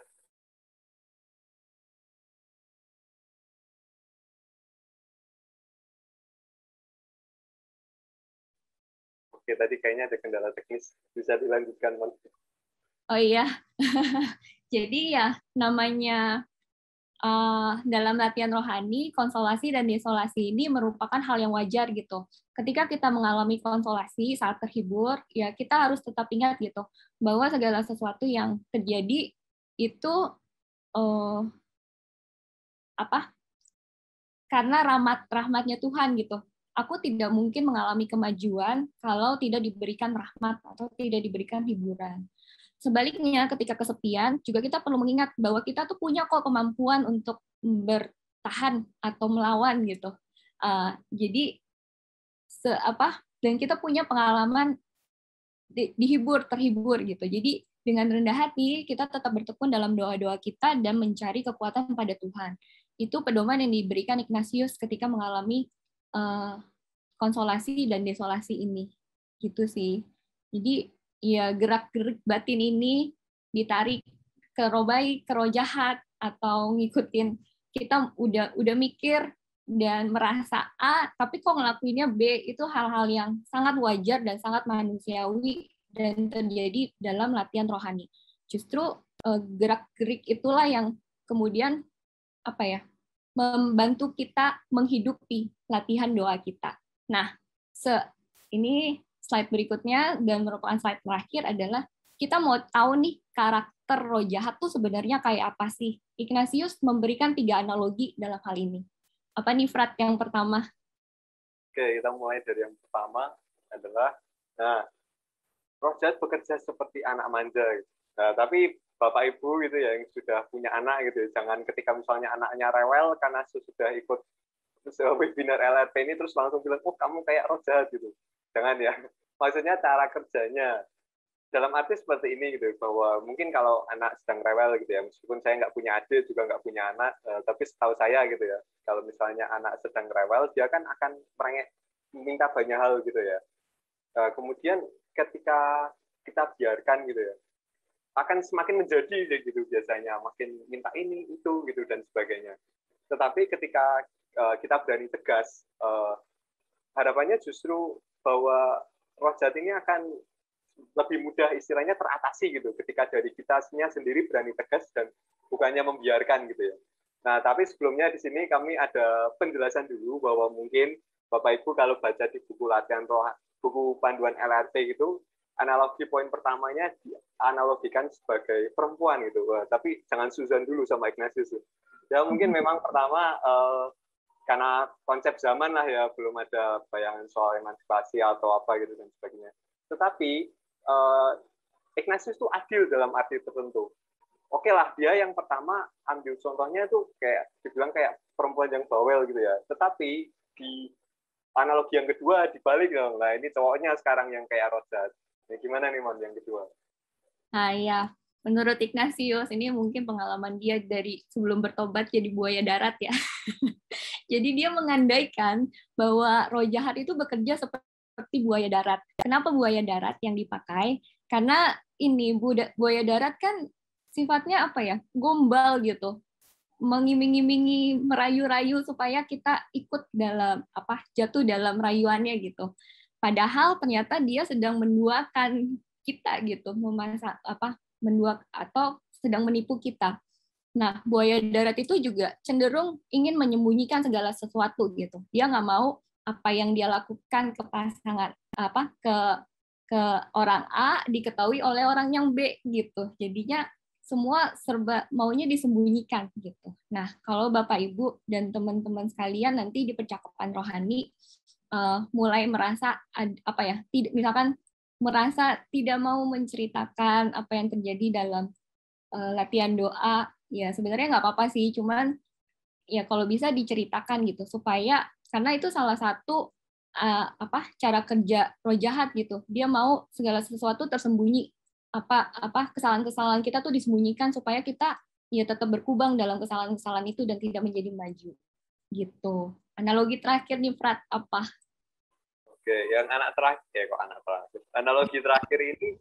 Oke, tadi kayaknya ada kendala teknis. Bisa dilanjutkan, Mon. Oh iya. Jadi ya namanya dalam latihan rohani, konsolasi dan desolasi ini merupakan hal yang wajar gitu. Ketika kita mengalami konsolasi saat terhibur, ya kita harus tetap ingat gitu bahwa segala sesuatu yang terjadi itu karena rahmatnya Tuhan gitu. Aku tidak mungkin mengalami kemajuan kalau tidak diberikan rahmat atau tidak diberikan hiburan. Sebaliknya, ketika kesepian, juga kita perlu mengingat bahwa kita tuh punya kok kemampuan untuk bertahan atau melawan gitu. Jadi dan kita punya pengalaman terhibur gitu. Jadi dengan rendah hati kita tetap bertekun dalam doa-doa kita dan mencari kekuatan pada Tuhan. Itu pedoman yang diberikan Ignatius ketika mengalami konsolasi dan desolasi ini. Gitu sih. Jadi ya gerak-gerik batin ini ditarik ke roh baik, ke roh jahat, atau ngikutin kita udah mikir dan merasa A, tapi kok ngelakuinnya B, itu hal-hal yang sangat wajar dan sangat manusiawi dan terjadi dalam latihan rohani. Justru gerak-gerik itulah yang kemudian membantu kita menghidupi latihan doa kita. Nah, ini slide berikutnya dan merupakan slide terakhir adalah kita mau tahu nih karakter roh jahat tuh sebenarnya kayak apa sih? Ignatius memberikan 3 analogi dalam hal ini. Apa nih, Frat, yang pertama? Oke, kita mulai dari yang pertama adalah, roh jahat bekerja seperti anak manja. Gitu. Nah, tapi Bapak Ibu gitu ya yang sudah punya anak gitu, jangan ketika misalnya anaknya rewel karena sudah ikut webinar LRT ini terus langsung bilang, oh kamu kayak roh jahat gitu. Jangan ya. Maksudnya cara kerjanya. Dalam arti seperti ini gitu, bahwa mungkin kalau anak sedang rewel gitu ya, meskipun saya nggak punya adik juga nggak punya anak, tapi setahu saya gitu ya, kalau misalnya anak sedang rewel, dia kan akan minta banyak hal gitu ya. Kemudian ketika kita biarkan gitu ya, akan semakin menjadi gitu biasanya, makin minta ini itu gitu dan sebagainya. Tetapi ketika kita berani tegas, harapannya justru bahwa roh jahat ini akan lebih mudah istilahnya teratasi gitu ketika dari kita sendiri berani tegas dan bukannya membiarkan gitu ya. Nah, tapi sebelumnya di sini kami ada penjelasan dulu bahwa mungkin Bapak Ibu kalau baca di buku latihan roh, buku panduan LRT gitu, analogi poin pertamanya dianalogikan sebagai perempuan gitu. Wah, tapi jangan Susan dulu sama Ignatius. Ya mungkin memang pertama karena konsep zaman lah ya, belum ada bayangan soal emansipasi atau apa gitu dan sebagainya. Tetapi Ignatius itu adil dalam arti tertentu. oke lah, dia yang pertama ambil contohnya tuh kayak dibilang kayak perempuan yang bawel gitu ya. Tetapi di analogi yang kedua dibalik dong. Nah, ini cowoknya sekarang yang kayak Rojat. Nah, gimana nih, Mon, yang kedua? Nah, ya, menurut Ignatius ini mungkin pengalaman dia dari sebelum bertobat jadi buaya darat ya. Jadi dia mengandaikan bahwa roh jahat itu bekerja seperti buaya darat. Kenapa buaya darat yang dipakai? Karena ini buaya darat kan sifatnya apa ya? Gombal gitu. Mengiming-imingi, merayu-rayu supaya kita ikut dalam jatuh dalam rayuannya gitu. Padahal ternyata dia sedang menduakan kita gitu, menduak atau sedang menipu kita. Nah, buaya darat itu juga cenderung ingin menyembunyikan segala sesuatu gitu. Dia nggak mau apa yang dia lakukan ke pasangan ke orang A diketahui oleh orang yang B gitu. Jadinya semua serba maunya disembunyikan gitu. Nah, kalau Bapak Ibu dan teman-teman sekalian nanti di percakapan rohani mulai merasa misalkan merasa tidak mau menceritakan apa yang terjadi dalam latihan doa, ya sebenarnya nggak apa-apa sih, cuman ya kalau bisa diceritakan gitu supaya karena itu salah satu cara kerja roh jahat gitu. Dia mau segala sesuatu tersembunyi, kesalahan-kesalahan kita tuh disembunyikan supaya kita ya tetap berkubang dalam kesalahan-kesalahan itu dan tidak menjadi maju gitu. Analogi terakhir nih Prat apa? Oke, yang anak terakhir analogi terakhir ini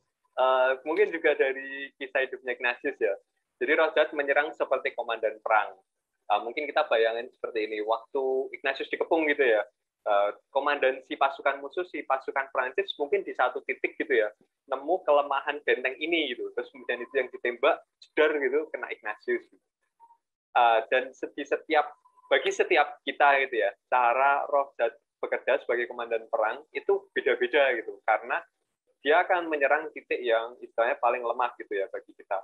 mungkin juga dari kisah hidupnya Ignatius ya. Jadi roh jahat menyerang seperti komandan perang. Mungkin kita bayangin seperti ini, waktu Ignatius dikepung gitu ya, komandansi pasukan musuh, si pasukan Prancis mungkin di satu titik gitu ya, nemu kelemahan benteng ini gitu, terus kemudian itu yang ditembak, jedar gitu, kena Ignatius. Dan bagi setiap kita gitu ya, cara roh jahat bekerja sebagai komandan perang itu beda-beda gitu, karena dia akan menyerang titik yang istilahnya paling lemah gitu ya bagi kita.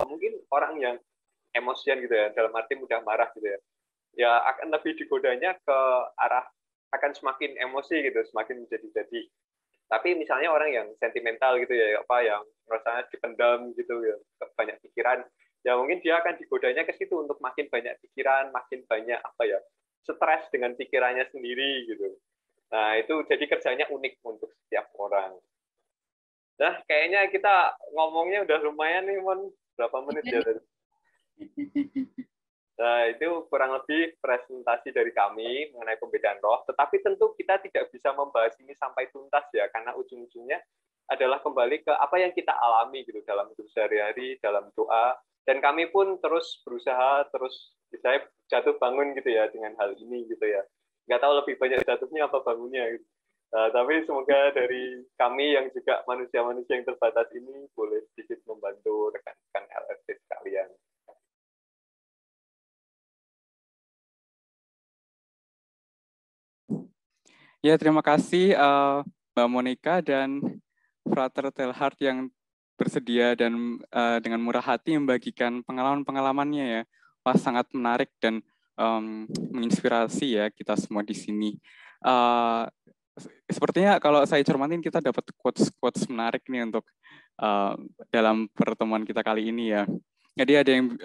Mungkin orang yang emosian gitu ya, dalam arti mudah marah gitu ya, ya akan lebih digodanya ke arah akan semakin emosi gitu, semakin menjadi-jadi. Tapi misalnya orang yang sentimental gitu ya, yang rasanya dipendam gitu ya, banyak pikiran, ya mungkin dia akan digodanya ke situ untuk makin banyak pikiran, makin banyak stres dengan pikirannya sendiri gitu. Nah, itu jadi kerjanya unik untuk setiap orang. Nah, kayaknya kita ngomongnya udah lumayan nih, Mon. Berapa menit ya tadi? Nah, itu kurang lebih presentasi dari kami mengenai pembedaan roh. Tetapi tentu kita tidak bisa membahas ini sampai tuntas ya, karena ujung-ujungnya adalah kembali ke apa yang kita alami gitu dalam hidup sehari-hari, dalam doa. Dan kami pun terus berusaha, saya jatuh bangun gitu ya dengan hal ini gitu ya. Nggak tahu lebih banyak jatuhnya apa bangunnya gitu. Nah, tapi semoga dari kami yang juga manusia-manusia yang terbatas ini boleh sedikit membantu rekan-rekan LRT sekalian. Ya, terima kasih Mbak Monica dan Frater Telhart yang bersedia dan dengan murah hati membagikan pengalaman-pengalamannya ya. Wah, sangat menarik dan menginspirasi ya kita semua di sini. Sepertinya kalau saya cermatin kita dapat quotes menarik nih untuk dalam pertemuan kita kali ini ya. Jadi ada yang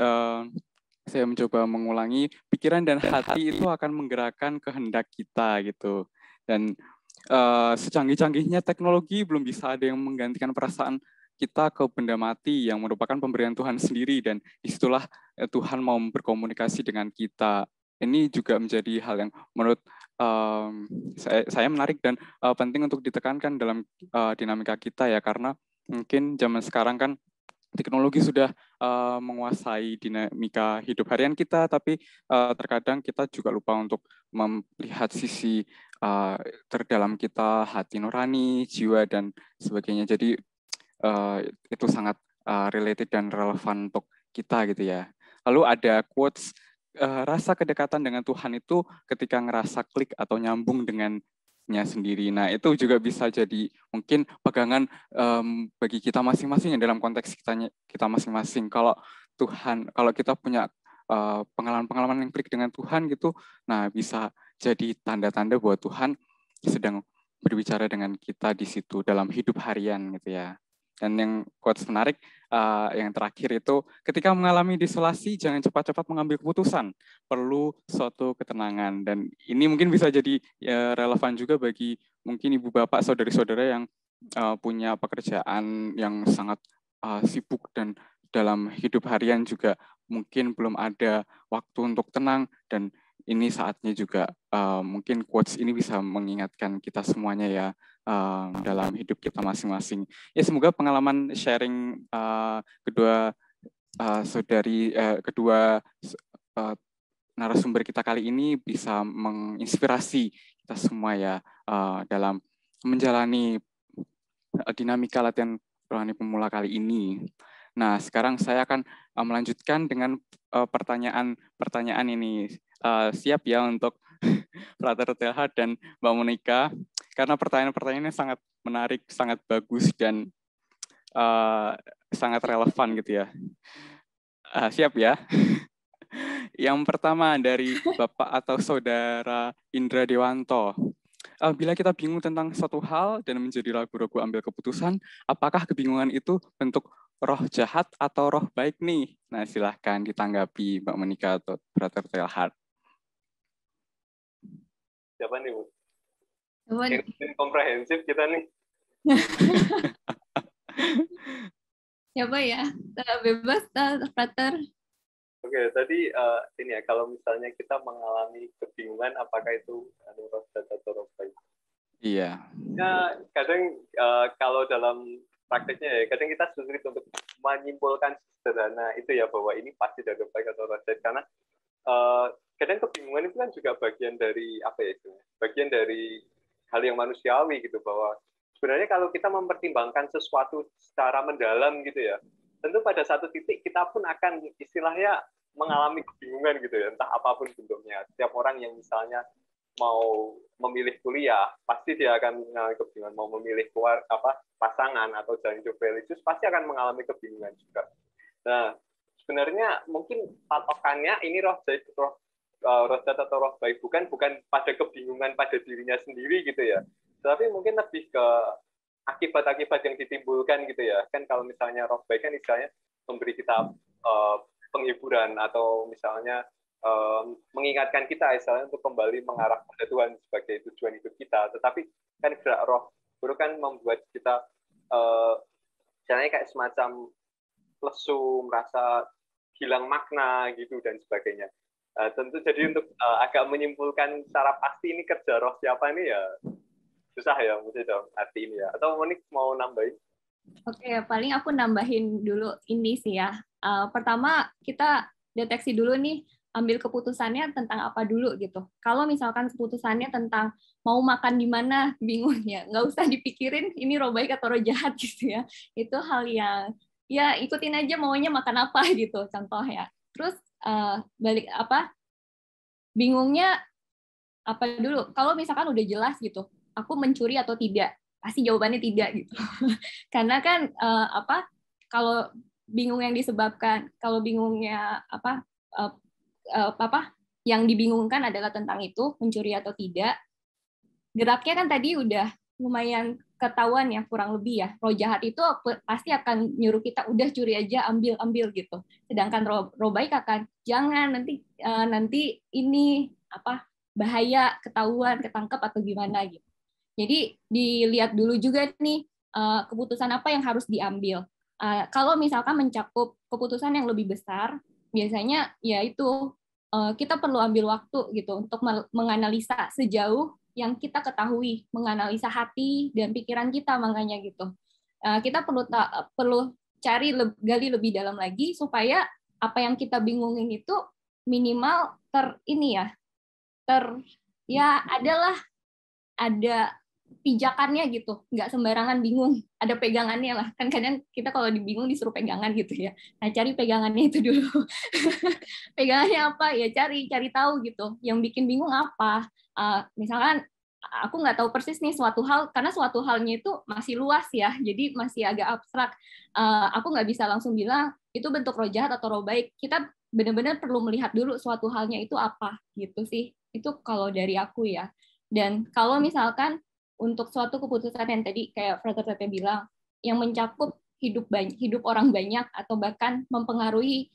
saya mencoba mengulangi, pikiran dan hati itu akan menggerakkan kehendak kita gitu. Dan secanggih-canggihnya teknologi belum bisa ada yang menggantikan perasaan kita ke benda mati yang merupakan pemberian Tuhan sendiri, dan disitulah Tuhan mau berkomunikasi dengan kita. Ini juga menjadi hal yang menurut saya menarik dan penting untuk ditekankan dalam dinamika kita ya, karena mungkin zaman sekarang kan teknologi sudah menguasai dinamika hidup harian kita, tapi terkadang kita juga lupa untuk melihat sisi terdalam kita, hati nurani, jiwa, dan sebagainya. Jadi itu sangat related dan relevan untuk kita gitu ya. Lalu ada quotes, rasa kedekatan dengan Tuhan itu ketika ngerasa klik atau nyambung dengannya sendiri. Nah, itu juga bisa jadi mungkin pegangan bagi kita masing-masing dalam konteks kita masing-masing. Kalau kita punya pengalaman-pengalaman yang klik dengan Tuhan gitu, nah bisa jadi tanda-tanda bahwa Tuhan sedang berbicara dengan kita di situ dalam hidup harian gitu ya. Dan yang quotes menarik yang terakhir itu, ketika mengalami desolasi jangan cepat-cepat mengambil keputusan, perlu suatu ketenangan. Dan ini mungkin bisa jadi relevan juga bagi mungkin ibu bapak, saudari-saudara yang punya pekerjaan yang sangat sibuk dan dalam hidup harian juga mungkin belum ada waktu untuk tenang, dan ini saatnya juga mungkin quotes ini bisa mengingatkan kita semuanya ya dalam hidup kita masing-masing. Ya, semoga pengalaman sharing kedua narasumber kita kali ini bisa menginspirasi kita semua ya dalam menjalani dinamika latihan rohani pemula kali ini. Nah, sekarang saya akan melanjutkan dengan pertanyaan ini. Siap ya untuk Frater Telhard dan Mbak Monica, karena pertanyaan-pertanyaannya sangat menarik, sangat bagus, dan sangat relevan gitu ya. Siap ya? Yang pertama dari Bapak atau Saudara Indra Dewanto. Bila kita bingung tentang suatu hal dan menjadi ragu-ragu ambil keputusan, apakah kebingungan itu bentuk roh jahat atau roh baik nih? Nah, silahkan ditanggapi Mbak Monica atau Frater Telhard. Siapa nih, Bu? Yang komprehensif kita nih. Siapa ya? Bebas, Frater. Oke, tadi ini ya, kalau misalnya kita mengalami kebingungan, apakah itu roh jahat atau roh baik? Iya. Ya, kadang kalau dalam prakteknya ya, kadang kita sulit untuk menyimpulkan sederhana itu ya, bahwa ini pasti dari roh baik atau roh jahat, karena kadang kebingungan itu kan juga bagian dari apa ya itu? Bagian dari hal yang manusiawi gitu, bahwa sebenarnya kalau kita mempertimbangkan sesuatu secara mendalam gitu ya, tentu pada satu titik kita pun akan istilahnya mengalami kebingungan gitu ya, entah apapun bentuknya. Setiap orang yang misalnya mau memilih kuliah, pasti dia akan mengalami kebingungan. Mau memilih pasangan atau jalan hidup religius, pasti akan mengalami kebingungan juga. Nah, sebenarnya mungkin patokannya ini roh jahat atau roh baik bukan pada kebingungan pada dirinya sendiri gitu ya, tapi mungkin lebih ke akibat-akibat yang ditimbulkan gitu ya. Kan kalau misalnya roh baik kan istilahnya memberi kita penghiburan atau misalnya mengingatkan kita istilahnya untuk kembali mengarah pada Tuhan sebagai tujuan hidup kita. Tetapi kan gerak roh buruk kan membuat kita misalnya kayak semacam lesu, merasa hilang makna gitu dan sebagainya. Tentu jadi untuk agak menyimpulkan secara pasti ini kerja roh siapa ini ya susah ya, mesti dong arti ini ya. Atau Monik mau nambahin? Oke, paling aku nambahin dulu ini sih ya. Pertama kita deteksi dulu nih, ambil keputusannya tentang apa dulu gitu. Kalau misalkan keputusannya tentang mau makan di mana, bingung ya, nggak usah dipikirin ini roh baik atau roh jahat gitu ya. Itu hal yang ya ikutin aja maunya makan apa gitu, contoh ya. Terus balik bingungnya apa dulu? Kalau misalkan udah jelas gitu, aku mencuri atau tidak, pasti jawabannya tidak gitu. Karena kan kalau bingung yang disebabkan, kalau bingungnya yang dibingungkan adalah tentang itu mencuri atau tidak, geraknya kan tadi udah lumayan ketahuan ya, kurang lebih ya. Roh jahat itu pasti akan nyuruh kita udah curi aja, ambil gitu. Sedangkan roh baik akan jangan nanti ini bahaya, ketahuan, ketangkep atau gimana gitu. Jadi dilihat dulu juga nih keputusan apa yang harus diambil. Kalau misalkan mencakup keputusan yang lebih besar, biasanya ya itu kita perlu ambil waktu gitu untuk menganalisa sejauh yang kita ketahui, menganalisa hati dan pikiran kita, makanya gitu. Kita perlu gali lebih dalam lagi supaya apa yang kita bingungin itu minimal ada pijakannya gitu, nggak sembarangan bingung, ada pegangannya lah. Kan kadang kita kalau dibingung disuruh pegangan gitu ya. Nah, cari pegangannya itu dulu. Pegangannya apa? Ya cari tahu gitu. Yang bikin bingung apa? Misalkan aku nggak tahu persis nih suatu hal, karena suatu halnya itu masih luas ya, jadi masih agak abstrak. Aku nggak bisa langsung bilang itu bentuk roh jahat atau roh baik. Kita benar-benar perlu melihat dulu suatu halnya itu apa gitu sih. Itu kalau dari aku ya. Dan kalau misalkan untuk suatu keputusan yang tadi kayak Frater Tete bilang, yang mencakup hidup orang banyak atau bahkan mempengaruhi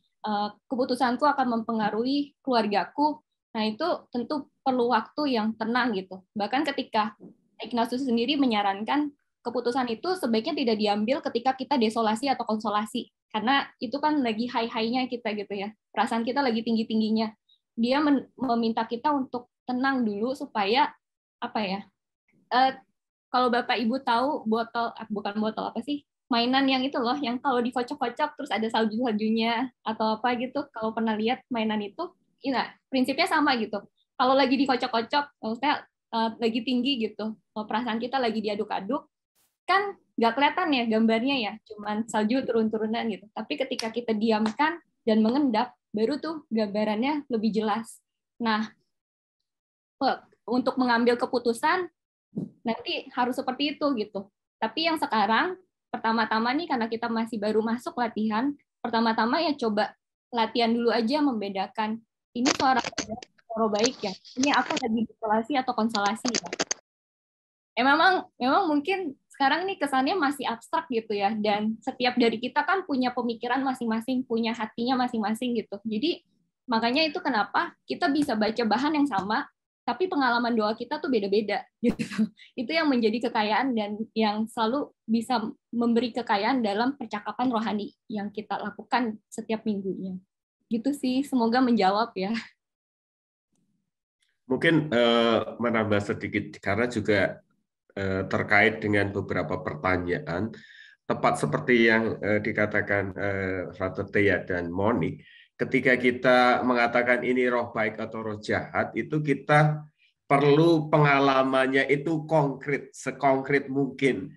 keputusanku akan mempengaruhi keluargaku. Nah, itu tentu perlu waktu yang tenang gitu. Bahkan ketika Ignatius sendiri menyarankan keputusan itu sebaiknya tidak diambil ketika kita desolasi atau konsolasi. Karena itu kan lagi high-high-nya kita gitu ya. Perasaan kita lagi tinggi-tingginya. Dia meminta kita untuk tenang dulu supaya apa ya? Kalau Bapak Ibu tahu bukan botol apa sih? Mainan yang itu loh, yang kalau dikocok-kocok terus ada salju-saljunya atau apa gitu. Kalau pernah lihat mainan itu, ya prinsipnya sama gitu. Kalau lagi dikocok-kocok, maksudnya lagi tinggi gitu, perasaan kita lagi diaduk-aduk, kan nggak kelihatan ya gambarnya ya, cuman salju turun-turunan gitu. Tapi ketika kita diamkan dan mengendap, baru tuh gambarannya lebih jelas. Nah, untuk mengambil keputusan nanti harus seperti itu gitu. Tapi yang sekarang pertama-tama nih karena kita masih baru masuk latihan, pertama-tama ya coba latihan dulu aja membedakan ini suara baik ya. Ini aku lagi desolasi atau konsolasi ya. Memang mungkin sekarang ini kesannya masih abstrak gitu ya, dan setiap dari kita kan punya pemikiran masing-masing, punya hatinya masing-masing gitu. Jadi makanya itu kenapa kita bisa baca bahan yang sama, tapi pengalaman doa kita tuh beda-beda gitu. Itu yang menjadi kekayaan dan yang selalu bisa memberi kekayaan dalam percakapan rohani yang kita lakukan setiap minggunya. Gitu sih, semoga menjawab ya. Mungkin menambah sedikit karena juga terkait dengan beberapa pertanyaan, tepat seperti yang dikatakan Frater Tia dan Monik, ketika kita mengatakan ini roh baik atau roh jahat, itu kita perlu pengalamannya itu konkret, sekonkret mungkin.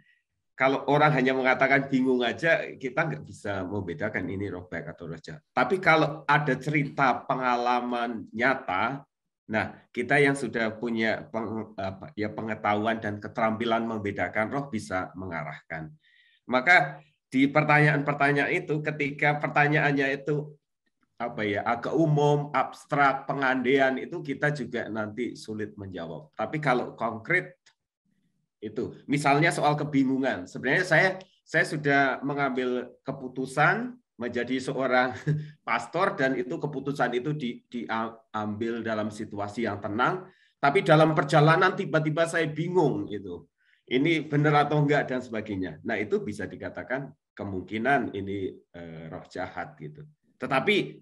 Kalau orang hanya mengatakan bingung aja, kita nggak bisa membedakan ini roh baik atau roh jahat. Tapi kalau ada cerita pengalaman nyata, nah, kita yang sudah punya pengetahuan dan keterampilan membedakan roh bisa mengarahkan. Maka di pertanyaan-pertanyaan itu, ketika pertanyaannya itu agak umum, abstrak, pengandaian, itu kita juga nanti sulit menjawab. Tapi kalau konkret itu, misalnya soal kebingungan, sebenarnya saya sudah mengambil keputusan menjadi seorang pastor dan itu keputusan itu diambil dalam situasi yang tenang, tapi dalam perjalanan tiba-tiba saya bingung itu. Ini benar atau enggak dan sebagainya. Nah, itu bisa dikatakan kemungkinan ini roh jahat gitu. Tetapi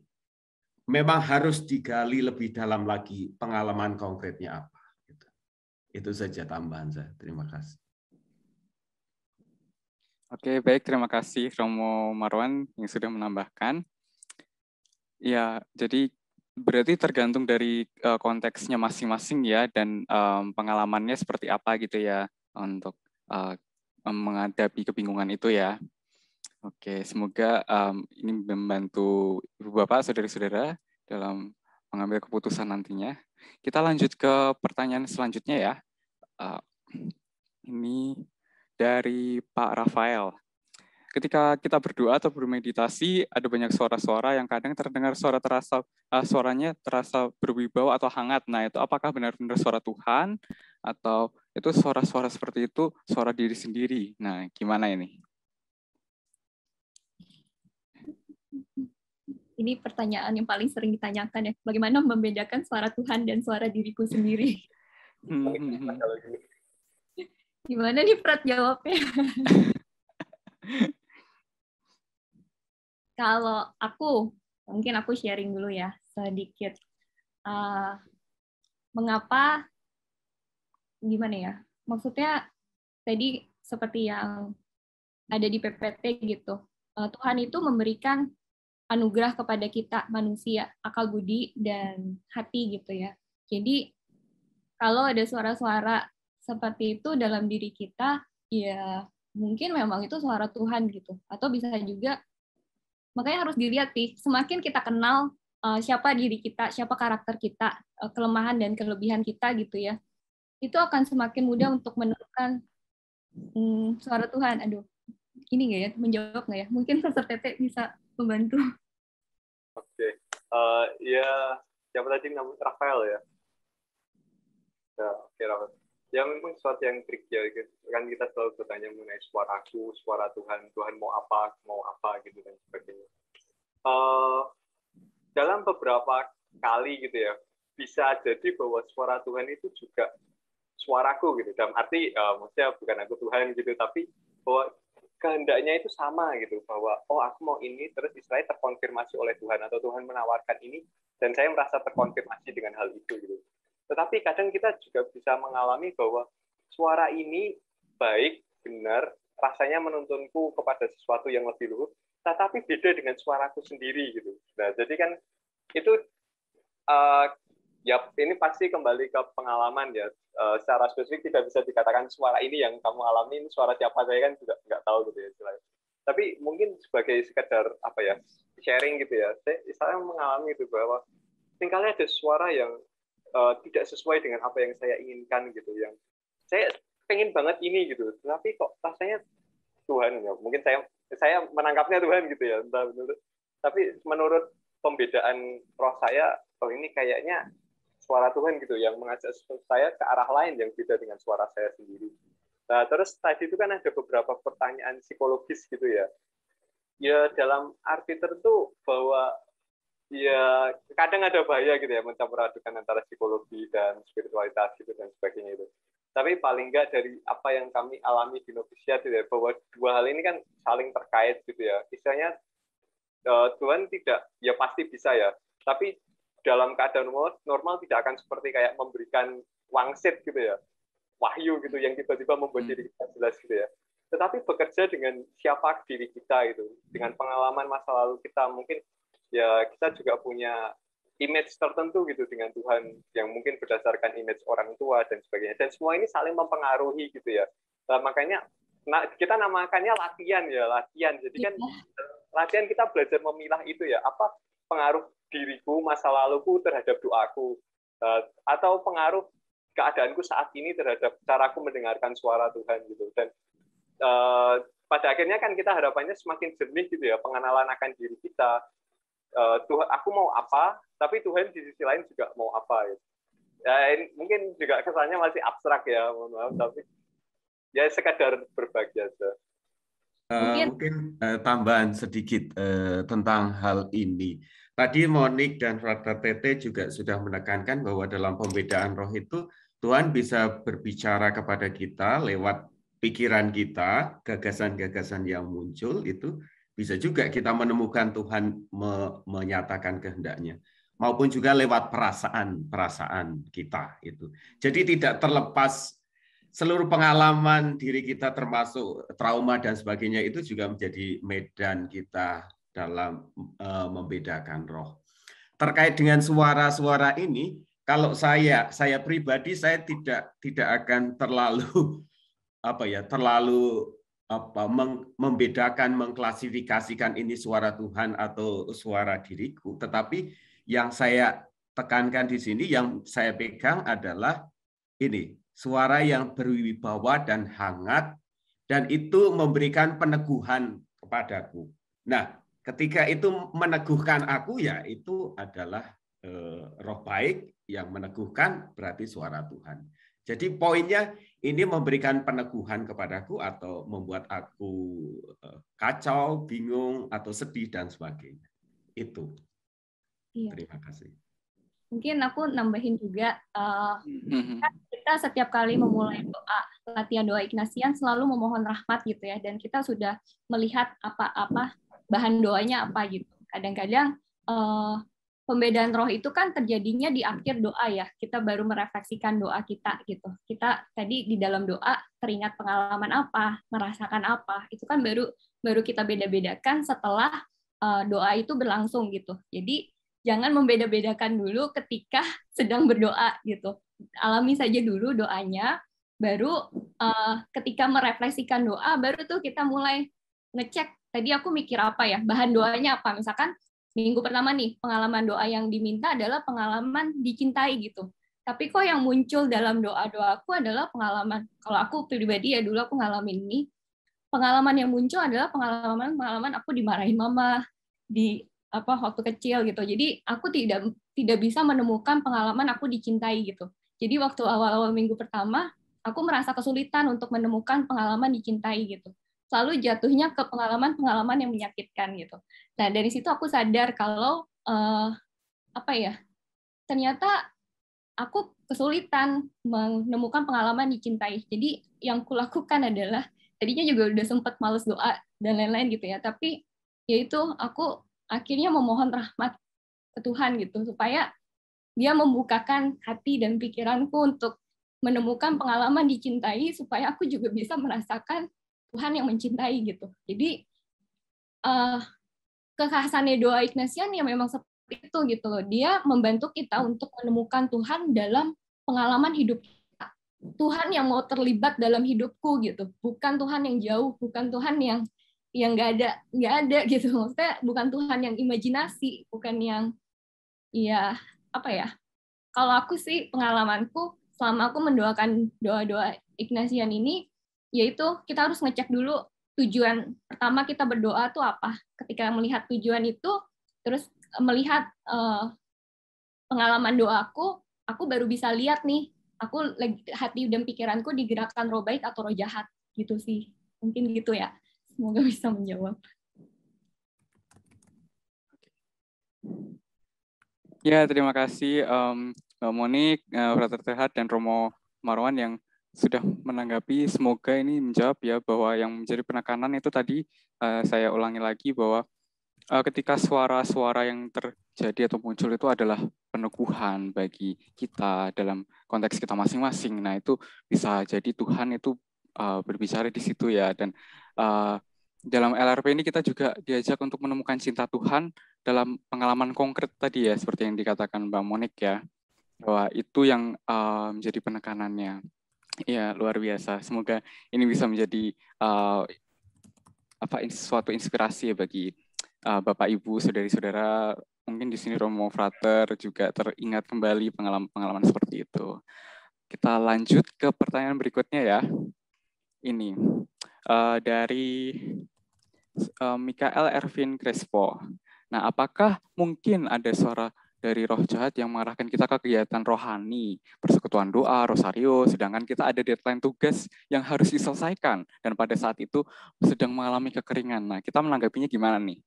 memang harus digali lebih dalam lagi pengalaman konkretnya apa. Gitu. Itu saja tambahan saya. Terima kasih. Oke, baik. Terima kasih Romo Marwan yang sudah menambahkan. Ya, jadi berarti tergantung dari konteksnya masing-masing ya, dan pengalamannya seperti apa gitu ya untuk menghadapi kebingungan itu ya. Oke, semoga ini membantu Ibu Bapak, saudara-saudara dalam mengambil keputusan nantinya. Kita lanjut ke pertanyaan selanjutnya ya. Ini dari Pak Rafael. Ketika kita berdoa atau bermeditasi, ada banyak suara-suara yang kadang terdengar suaranya terasa berwibawa atau hangat. Nah, itu apakah benar-benar suara Tuhan atau itu suara-suara seperti itu suara diri sendiri? Nah, gimana ini? Ini pertanyaan yang paling sering ditanyakan ya. Bagaimana membedakan suara Tuhan dan suara diriku sendiri? Gimana nih Prat jawabnya? Kalau mungkin aku sharing dulu ya sedikit. Mengapa, gimana ya? Maksudnya tadi seperti yang ada di PPT gitu. Tuhan itu memberikan anugerah kepada kita manusia, akal budi dan hati gitu ya. Jadi kalau ada suara-suara seperti itu dalam diri kita, ya mungkin memang itu suara Tuhan gitu. Atau bisa juga, makanya harus dilihat sih, semakin kita kenal siapa diri kita, siapa karakter kita, kelemahan dan kelebihan kita gitu ya, itu akan semakin mudah untuk menemukan suara Tuhan. Aduh, ini nggak ya, menjawab nggak ya? Mungkin Pastor Tete bisa membantu. Oke, ya siapa tadi namanya Rafael ya? Ya, oke Rafael. ya memang sesuatu yang trik ya, kan kita selalu bertanya mengenai suaraku, suara Tuhan, Tuhan mau apa gitu dan sebagainya. Dalam beberapa kali gitu ya, bisa jadi bahwa suara Tuhan itu juga suaraku gitu, dalam arti maksudnya bukan aku Tuhan gitu, tapi bahwa kehendaknya itu sama gitu, bahwa oh aku mau ini, terus istilahnya terkonfirmasi oleh Tuhan atau Tuhan menawarkan ini dan saya merasa terkonfirmasi dengan hal itu gitu. Tetapi kadang kita juga bisa mengalami bahwa suara ini baik, benar, rasanya menuntunku kepada sesuatu yang lebih luhur, tetapi beda dengan suaraku sendiri gitu. Nah, jadi kan itu ya ini pasti kembali ke pengalaman ya. Secara spesifik tidak bisa dikatakan suara ini yang kamu alami, ini suara siapa, saya kan juga nggak tahu gitu ya istilahnya. Tapi mungkin sebagai sekedar apa ya, sharing gitu ya, saya mengalami itu bahwa tingkahnya ada suara yang tidak sesuai dengan apa yang saya inginkan gitu, yang saya pengen banget ini gitu, tapi kok rasanya Tuhan ya, mungkin saya menangkapnya Tuhan gitu ya, entah menurut, tapi menurut pembedaan roh saya, oh ini kayaknya suara Tuhan gitu yang mengajak saya ke arah lain yang beda dengan suara saya sendiri. Nah, terus tadi itu kan ada beberapa pertanyaan psikologis gitu ya. Ya dalam arti tertentu bahwa ya kadang ada bahaya gitu ya mencampur adukan antara psikologi dan spiritualitas gitu dan sebagainya itu. Tapi paling enggak dari apa yang kami alami di novisiat gitu ya, bahwa dua hal ini kan saling terkait gitu ya. Istilahnya Tuhan tidak, ya pasti bisa ya, tapi dalam keadaan normal tidak akan seperti kayak memberikan wangsit gitu ya, wahyu gitu yang tiba-tiba membuat diri kita jelas gitu ya. Tetapi bekerja dengan siapa diri kita gitu, dengan pengalaman masa lalu kita, mungkin ya kita juga punya image tertentu gitu dengan Tuhan yang mungkin berdasarkan image orang tua dan sebagainya, dan semua ini saling mempengaruhi gitu ya. Nah, makanya kita namakannya latihan ya, latihan. Jadi kan latihan kita belajar memilah itu ya, apa pengaruh diriku masa laluku terhadap doaku, atau pengaruh keadaanku saat ini terhadap caraku mendengarkan suara Tuhan gitu. Dan pada akhirnya kan kita harapannya semakin jernih gitu ya pengenalan akan diri kita. Tuhan, aku mau apa, tapi Tuhan di sisi lain juga mau apa gitu. Ya, ini mungkin juga kesannya masih abstrak ya, mohon maaf, tapi ya sekadar berbagi aja. Mungkin tambahan sedikit tentang hal ini. Tadi Monik dan Frater Tete juga sudah menekankan bahwa dalam pembedaan roh itu Tuhan bisa berbicara kepada kita lewat pikiran kita, gagasan-gagasan yang muncul itu bisa juga kita menemukan Tuhan menyatakan kehendaknya, maupun juga lewat perasaan kita itu. Jadi tidak terlepas seluruh pengalaman diri kita termasuk trauma dan sebagainya itu juga menjadi medan kita dalam membedakan roh. Terkait dengan suara-suara ini, kalau saya pribadi saya tidak akan terlalu membedakan, mengklasifikasikan ini suara Tuhan atau suara diriku. Tetapi yang saya tekankan di sini, yang saya pegang adalah ini, suara yang berwibawa dan hangat, dan itu memberikan peneguhan kepadaku. Nah, ketika itu meneguhkan aku, ya itu adalah roh baik yang meneguhkan, berarti suara Tuhan. Jadi poinnya ini memberikan peneguhan kepadaku atau membuat aku kacau, bingung, atau sedih, dan sebagainya. Itu. Iya. Terima kasih. Mungkin aku nambahin juga, kita setiap kali memulai doa, latihan doa Ignatian selalu memohon rahmat gitu ya, dan kita sudah melihat apa bahan doanya apa gitu. Kadang-kadang pembedaan roh itu kan terjadinya di akhir doa ya, kita baru merefleksikan doa kita gitu. Kita tadi di dalam doa teringat pengalaman apa, merasakan apa, itu kan baru kita beda-bedakan setelah doa itu berlangsung gitu. Jadi jangan membeda-bedakan dulu ketika sedang berdoa gitu. Alami saja dulu doanya, baru ketika merefleksikan doa, baru tuh kita mulai ngecek, tadi aku mikir apa ya, bahan doanya apa. Misalkan minggu pertama nih, pengalaman doa yang diminta adalah pengalaman dicintai gitu. Tapi kok yang muncul dalam doa-doaku adalah pengalaman, kalau aku pribadi ya dulu aku ngalamin ini, pengalaman yang muncul adalah pengalaman aku dimarahin mama, waktu kecil gitu. Jadi aku tidak bisa menemukan pengalaman aku dicintai gitu. Jadi waktu awal-awal minggu pertama, aku merasa kesulitan untuk menemukan pengalaman dicintai gitu. Selalu jatuhnya ke pengalaman-pengalaman yang menyakitkan gitu. Nah, dari situ aku sadar kalau ternyata aku kesulitan menemukan pengalaman dicintai. Jadi yang kulakukan adalah tadinya juga udah sempat males doa dan lain-lain gitu ya, tapi yaitu aku akhirnya memohon rahmat ke Tuhan gitu supaya Dia membukakan hati dan pikiranku untuk menemukan pengalaman dicintai supaya aku juga bisa merasakan Tuhan yang mencintai gitu. Jadi kekhasannya doa Ignatian ya memang seperti itu gitu loh. Dia membantu kita untuk menemukan Tuhan dalam pengalaman hidup kita. Tuhan yang mau terlibat dalam hidupku gitu. Bukan Tuhan yang jauh, bukan Tuhan yang nggak ada gitu. Maksudnya bukan Tuhan yang imajinasi, bukan yang kalau aku sih pengalamanku selama aku mendoakan doa-doa Ignatian ini, yaitu kita harus ngecek dulu tujuan pertama kita berdoa tuh apa. Ketika melihat tujuan itu, terus melihat pengalaman doaku, aku baru bisa lihat nih, aku hati dan pikiranku digerakkan roh baik atau roh jahat gitu sih. Mungkin gitu ya. Semoga bisa menjawab. Ya, terima kasih Mbak Monik, Frater Terhat, dan Romo Marwan yang sudah menanggapi. Semoga ini menjawab ya bahwa yang menjadi penekanan itu tadi saya ulangi lagi bahwa ketika suara-suara yang terjadi atau muncul itu adalah peneguhan bagi kita dalam konteks kita masing-masing. Nah, itu bisa jadi Tuhan itu berbicara di situ ya. Dan dalam LRP ini kita juga diajak untuk menemukan cinta Tuhan dalam pengalaman konkret tadi ya, seperti yang dikatakan Mbak Monik ya, bahwa itu yang menjadi penekanannya. Ya, luar biasa. Semoga ini bisa menjadi suatu inspirasi ya bagi Bapak, Ibu, saudari-saudara. Mungkin di sini Romo Frater juga teringat kembali pengalaman-pengalaman seperti itu. Kita lanjut ke pertanyaan berikutnya ya. Ini dari Mikael Ervin Crespo. Nah, apakah mungkin ada suara dari roh jahat yang mengarahkan kita ke kegiatan rohani, persekutuan doa, rosario, sedangkan kita ada deadline tugas yang harus diselesaikan, dan pada saat itu sedang mengalami kekeringan. Nah, kita menanggapinya gimana nih?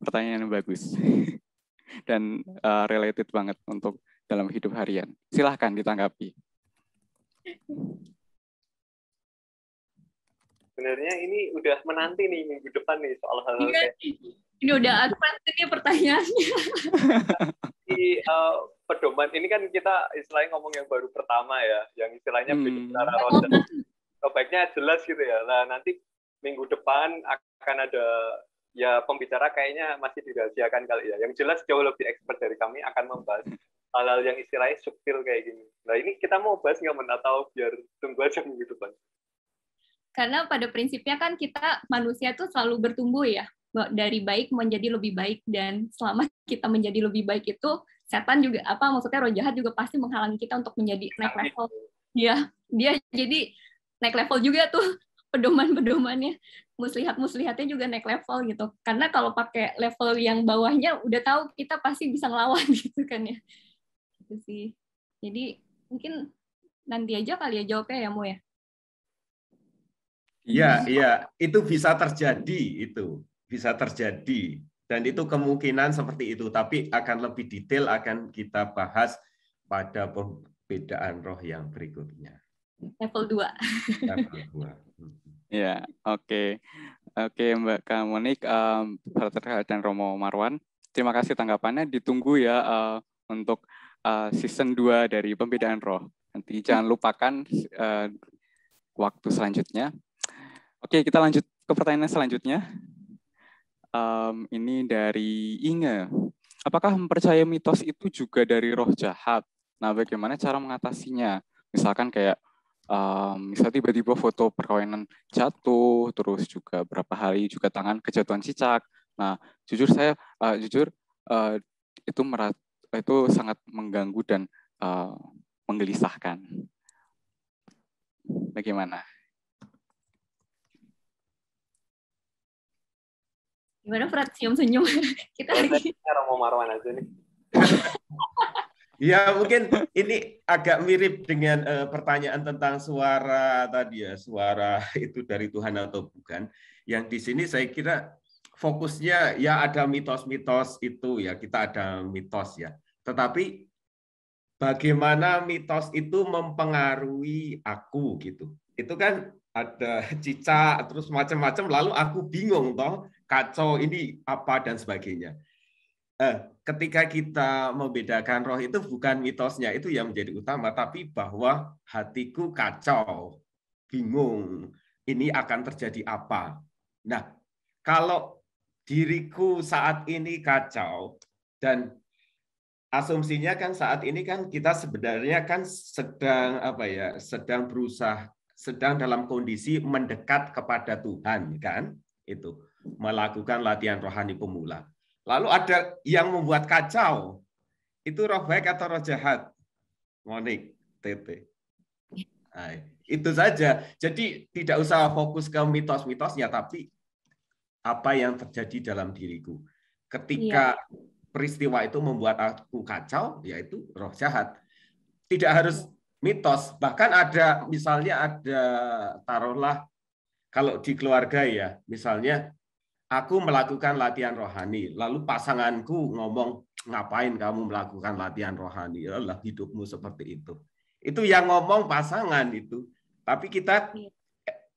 Pertanyaan yang bagus. Dan related banget untuk dalam hidup harian. Silahkan ditanggapi. Sebenarnya ini udah menanti nih minggu depan nih soal hal-hal kayak ini udah advance nih pertanyaannya. di pedoman ini kan kita istilahnya ngomong yang baru pertama ya, yang istilahnya bicara roh dan baiknya jelas gitu ya. Nah, nanti minggu depan akan ada ya pembicara kayaknya masih dirahasiakan kali ya. Yang jelas jauh lebih expert dari kami akan membahas hal-hal yang istilahnya subtil kayak gini. Nah, ini kita mau bahas nggak atau biar tunggu aja minggu depan? Karena pada prinsipnya kan kita manusia tuh selalu bertumbuh ya, dari baik menjadi lebih baik, dan selama kita menjadi lebih baik itu setan juga maksudnya roh jahat juga pasti menghalangi kita untuk menjadi naik level. Dia jadi naik level juga tuh pedoman-pedomannya, muslihatnya juga naik level gitu. Karena kalau pakai level yang bawahnya udah tahu kita pasti bisa ngelawan gitu kan ya. Gitu sih. Jadi mungkin nanti aja kali ya jawabnya ya Mo ya. Iya, itu bisa terjadi, dan itu kemungkinan seperti itu, tapi akan lebih detail akan kita bahas pada pembedaan roh yang berikutnya. Level 2. Level 2. Ya, oke, Mbak Monik, Frater dan Romo Marwan, terima kasih tanggapannya. Ditunggu ya untuk season 2 dari pembedaan roh. Nanti jangan lupakan waktu selanjutnya. Oke, kita lanjut ke pertanyaan selanjutnya. Ini dari Inge. Apakah mempercayai mitos itu juga dari roh jahat? Nah, bagaimana cara mengatasinya? Misalkan kayak, misalnya tiba-tiba foto perkawinan jatuh, terus juga berapa hari juga tangan kejatuhan cicak. Nah, jujur itu sangat mengganggu dan menggelisahkan. Bagaimana? Gimana Frat, senyum-senyum? Kita lagi. Romo Marwan aja nih. Ya, mungkin ini agak mirip dengan pertanyaan tentang suara tadi ya, suara itu dari Tuhan atau bukan. Yang di sini saya kira fokusnya ya ada mitos-mitos itu ya, kita ada mitos ya. Tetapi bagaimana mitos itu mempengaruhi aku gitu. Itu kan ada cicak terus macam-macam lalu aku bingung toh, kacau ini apa dan sebagainya. Ketika kita membedakan roh itu bukan mitosnya itu yang menjadi utama, tapi bahwa hatiku kacau, bingung, ini akan terjadi apa. Nah, kalau diriku saat ini kacau dan asumsinya kan saat ini kan kita sebenarnya kan sedang apa ya, sedang berusaha, sedang dalam kondisi mendekat kepada Tuhan kan, itu melakukan latihan rohani pemula. Lalu ada yang membuat kacau. Itu roh baik atau roh jahat? Monik, Tete. Nah, itu saja. Jadi tidak usah fokus ke mitos-mitosnya, tapi apa yang terjadi dalam diriku. Ketika peristiwa itu membuat aku kacau, yaitu roh jahat. Tidak harus mitos. Bahkan ada, misalnya ada, taruhlah, kalau di keluarga ya, misalnya, aku melakukan latihan rohani, lalu pasanganku ngomong, ngapain kamu melakukan latihan rohani? Yalah, hidupmu seperti itu. Itu yang ngomong pasangan itu. Tapi kita,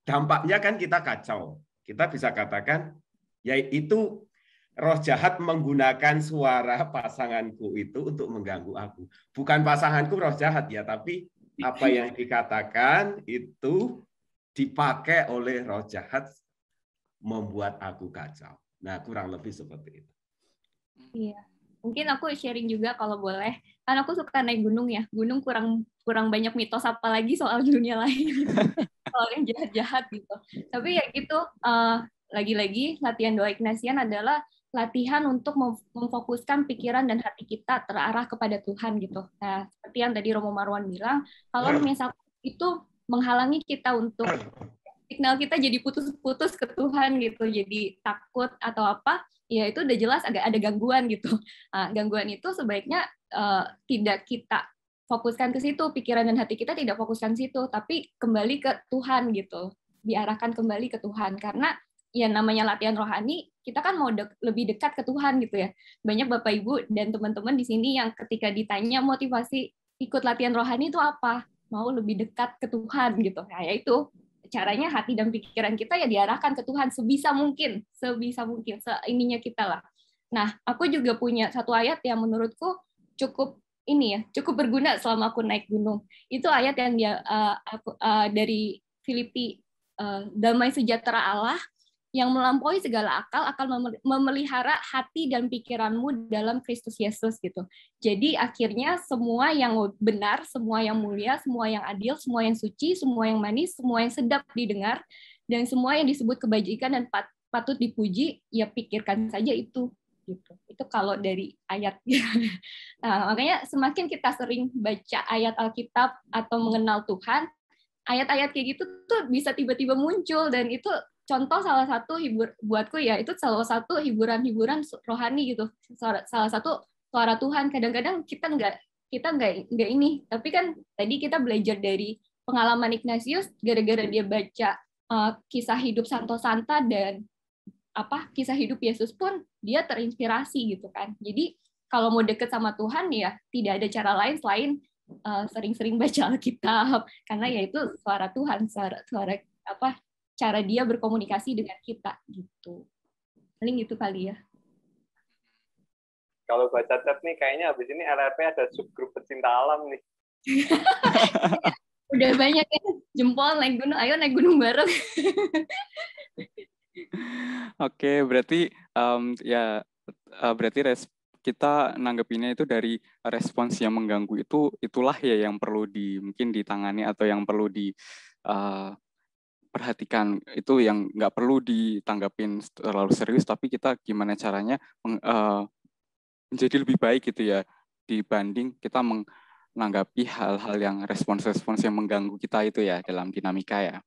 dampaknya kan kita kacau. Kita bisa katakan, yaitu roh jahat menggunakan suara pasanganku itu untuk mengganggu aku. Bukan pasanganku roh jahat ya, tapi apa yang dikatakan itu dipakai oleh roh jahat membuat aku kacau. Nah, kurang lebih seperti itu. Iya. Mungkin aku sharing juga kalau boleh. Kan aku suka naik gunung ya. Gunung kurang banyak mitos apalagi soal dunia lain. Soal yang jahat-jahat gitu. Tapi ya gitu, lagi-lagi latihan doa Ignatian adalah latihan untuk memfokuskan pikiran dan hati kita terarah kepada Tuhan gitu. Nah, seperti yang tadi Romo Marwan bilang, kalau misalnya itu menghalangi kita untuk signal kita jadi putus-putus ke Tuhan gitu, jadi takut atau apa, ya itu udah jelas agak ada gangguan gitu. Nah, gangguan itu sebaiknya tidak kita fokuskan ke situ, pikiran dan hati kita tidak fokuskan situ, tapi kembali ke Tuhan gitu, diarahkan kembali ke Tuhan, karena ya namanya latihan rohani, kita kan mau lebih dekat ke Tuhan gitu ya. Banyak Bapak Ibu dan teman-teman di sini yang ketika ditanya motivasi ikut latihan rohani itu apa, mau lebih dekat ke Tuhan gitu. Nah, ya itu caranya hati dan pikiran kita ya diarahkan ke Tuhan sebisa mungkin seininya kita lah. Nah, aku juga punya satu ayat yang menurutku cukup cukup berguna selama aku naik gunung. Itu ayat yang dari Filipi, damai sejahtera Allah yang melampaui segala akal akan memelihara hati dan pikiranmu dalam Kristus Yesus gitu. Jadi akhirnya semua yang benar, semua yang mulia, semua yang adil, semua yang suci, semua yang manis, semua yang sedap didengar, dan semua yang disebut kebajikan dan patut dipuji, ya pikirkan saja itu. Gitu. Itu kalau dari ayat. Nah, makanya semakin kita sering baca ayat Alkitab atau mengenal Tuhan, ayat-ayat kayak gitu tuh bisa tiba-tiba muncul, dan itu contoh salah satu buatku ya, itu salah satu hiburan rohani gitu, salah satu suara Tuhan. Kadang-kadang kita nggak ini, tapi kan tadi kita belajar dari pengalaman Ignatius, gara-gara dia baca kisah hidup Santo Santa dan kisah hidup Yesus pun dia terinspirasi gitu kan. Jadi kalau mau deket sama Tuhan ya tidak ada cara lain selain sering-sering baca Alkitab, karena ya itu suara Tuhan, suara cara dia berkomunikasi dengan kita gitu. Paling gitu kali ya. Kalau baca chat nih kayaknya habis ini LRP ada subgrup pecinta alam nih. Udah banyak ya jempol naik gunung, ayo naik gunung bareng. Oke, berarti berarti kita nanggepinnya itu dari respons yang mengganggu itulah ya yang perlu mungkin ditangani atau yang perlu perhatikan, itu yang nggak perlu ditanggapin terlalu serius, tapi kita gimana caranya menjadi lebih baik gitu ya, dibanding kita menanggapi hal-hal yang respons-respons yang mengganggu kita itu ya dalam dinamika ya.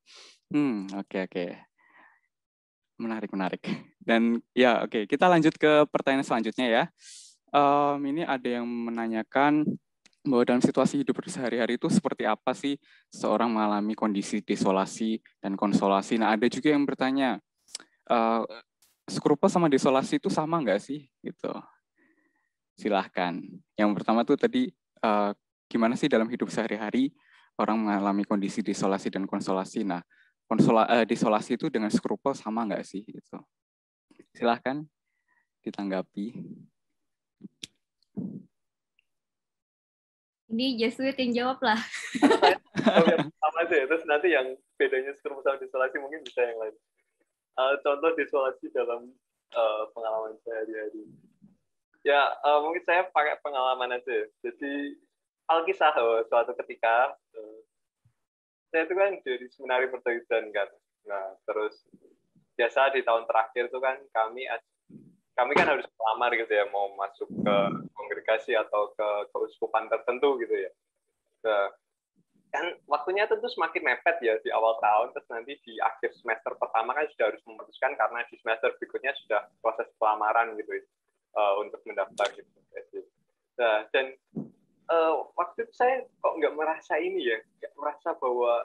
Oke. Menarik. Dan ya oke, kita lanjut ke pertanyaan selanjutnya ya. Ini ada yang menanyakan bahwa dalam situasi hidup sehari-hari itu seperti apa sih seorang mengalami kondisi desolasi dan konsolasi. Nah, ada juga yang bertanya, skrupel sama desolasi itu sama nggak sih? Gitu. Silahkan. Yang pertama tuh tadi, gimana sih dalam hidup sehari-hari orang mengalami kondisi desolasi dan konsolasi. Nah, desolasi itu dengan skrupel sama nggak sih? Gitu. Silahkan ditanggapi. Ini Jesuit yang jawab lah. Saya sama aja ya. Terus nanti yang bedanya skrupel sama desolasi mungkin bisa yang lain. Contoh desolasi dalam pengalaman sehari-hari. Ya, mungkin saya pakai pengalaman aja. Jadi, Alkisah suatu ketika, saya itu kan jadi seminari Pertauhidan kan. Nah, terus biasa di tahun terakhir itu kan kami kan harus melamar gitu ya, mau masuk ke kongregasi atau ke keuskupan tertentu gitu ya. Nah, kan waktunya tentu semakin mepet ya di awal tahun, terus nanti di akhir semester pertama kan sudah harus memutuskan karena di semester berikutnya sudah proses pelamaran gitu ya. Untuk mendaftar gitu. Nah, dan waktu itu saya kok nggak merasa ini ya, nggak merasa bahwa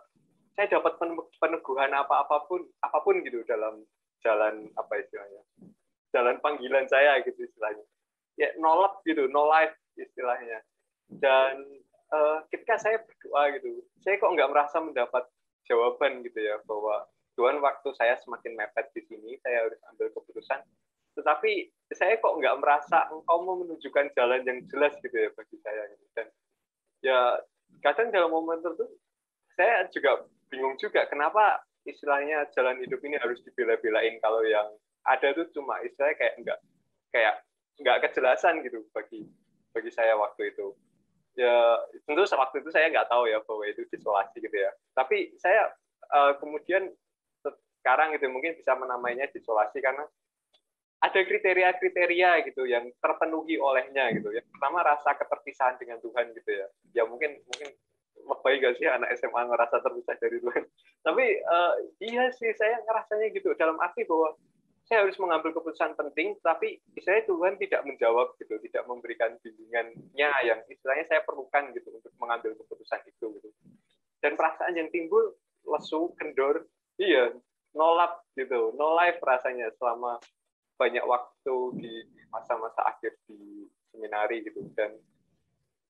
saya dapat peneguhan apapun gitu dalam jalan apa istilahnya, jalan panggilan saya gitu istilahnya. Ya nolak gitu, no life istilahnya. Dan ketika saya berdoa gitu, saya kok nggak merasa mendapat jawaban gitu ya bahwa Tuhan waktu saya semakin mepet di sini, saya harus ambil keputusan. Tetapi saya kok nggak merasa engkau mau menunjukkan jalan yang jelas gitu ya bagi saya. Dan ya kadang dalam momen tertentu saya juga bingung juga kenapa istilahnya jalan hidup ini harus dibela-belain kalau yang ada tuh cuma istilahnya kayak nggak kejelasan gitu bagi saya waktu itu. Ya tentu waktu itu saya nggak tahu ya bahwa itu desolasi gitu ya. Tapi saya kemudian sekarang gitu mungkin bisa menamainya desolasi karena ada kriteria-kriteria gitu yang terpenuhi olehnya gitu. Yang pertama rasa keterpisahan dengan Tuhan gitu ya. Ya mungkin lebay gak sih anak SMA ngerasa terpisah dari Tuhan. Tapi iya sih saya ngerasanya gitu dalam arti bahwa saya harus mengambil keputusan penting, tapi istilahnya Tuhan tidak menjawab gitu, tidak memberikan bimbingannya yang istilahnya saya perlukan gitu untuk mengambil keputusan itu gitu. Dan perasaan yang timbul lesu, kendor, iya, nolak gitu, no life rasanya selama banyak waktu di masa-masa akhir di seminari gitu. Dan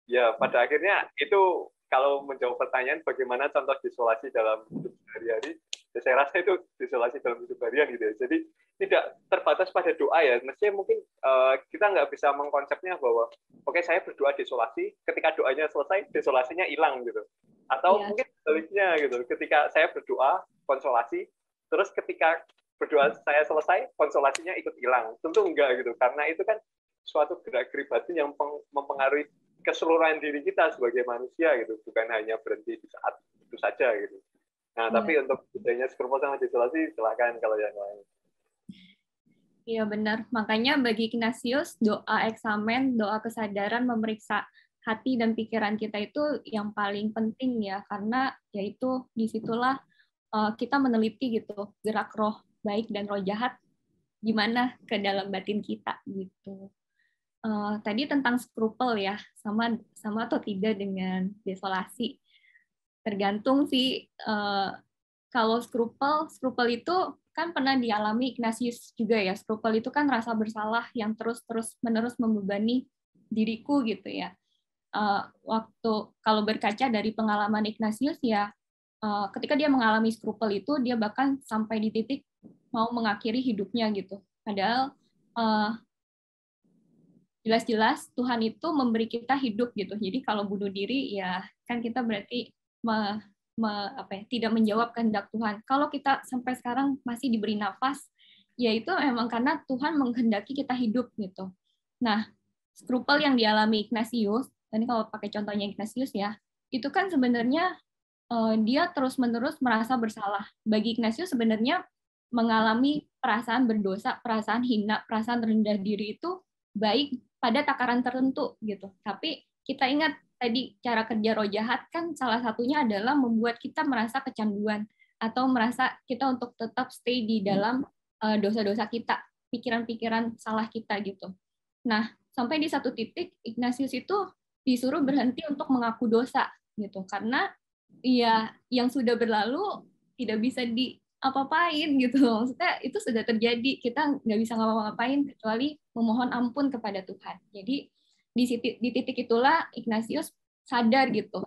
ya pada akhirnya itu kalau menjawab pertanyaan bagaimana contoh desolasi dalam hidup sehari-hari, ya saya rasa itu desolasi dalam hidup harian gitu ya. Jadi tidak terbatas pada doa ya. Mestinya mungkin kita nggak bisa mengkonsepnya bahwa oke, saya berdoa desolasi, ketika doanya selesai desolasinya hilang gitu. Atau mungkin sebaliknya gitu. Ketika saya berdoa konsolasi, terus ketika berdoa saya selesai, konsolasinya ikut hilang. Tentu enggak gitu, karena itu kan suatu gerak-gerik batin yang mempengaruhi keseluruhan diri kita sebagai manusia gitu, bukan hanya berhenti di saat itu saja gitu. Nah, tapi untuk bedanya skrupel sama desolasi, silakan kalau yang lain. Iya benar, makanya bagi Ignatius doa eksamen, doa kesadaran, memeriksa hati dan pikiran kita itu yang paling penting ya, karena yaitu disitulah kita meneliti gitu gerak roh baik dan roh jahat gimana ke dalam batin kita gitu. Tadi tentang skrupel ya, sama atau tidak dengan desolasi. Tergantung sih. Kalau skrupel itu kan pernah dialami Ignatius juga ya. Skrupel itu kan rasa bersalah yang terus-menerus membebani diriku gitu ya. Waktu kalau berkaca dari pengalaman Ignatius ya, ketika dia mengalami skrupel itu dia bahkan sampai di titik mau mengakhiri hidupnya gitu. Padahal jelas-jelas Tuhan itu memberi kita hidup gitu. Jadi kalau bunuh diri ya kan kita berarti tidak menjawab kehendak Tuhan. Kalau kita sampai sekarang masih diberi nafas, ya itu memang karena Tuhan menghendaki kita hidup gitu. Nah, skrupel yang dialami Ignatius, ini kalau pakai contohnya Ignatius ya, itu kan sebenarnya dia terus-menerus merasa bersalah. Bagi Ignatius sebenarnya mengalami perasaan berdosa, perasaan hina, perasaan rendah diri itu baik pada takaran tertentu gitu. Tapi kita ingat tadi cara kerja roh jahat kan salah satunya adalah membuat kita merasa kecanduan atau merasa kita untuk tetap stay di dalam dosa-dosa kita, pikiran-pikiran salah kita gitu. Nah, sampai di satu titik Ignatius itu disuruh berhenti untuk mengaku dosa gitu, karena ya yang sudah berlalu tidak bisa diapa-apain gitu. Maksudnya itu sudah terjadi, kita nggak bisa ngapa-ngapain kecuali memohon ampun kepada Tuhan. Jadi di titik itulah Ignatius sadar gitu,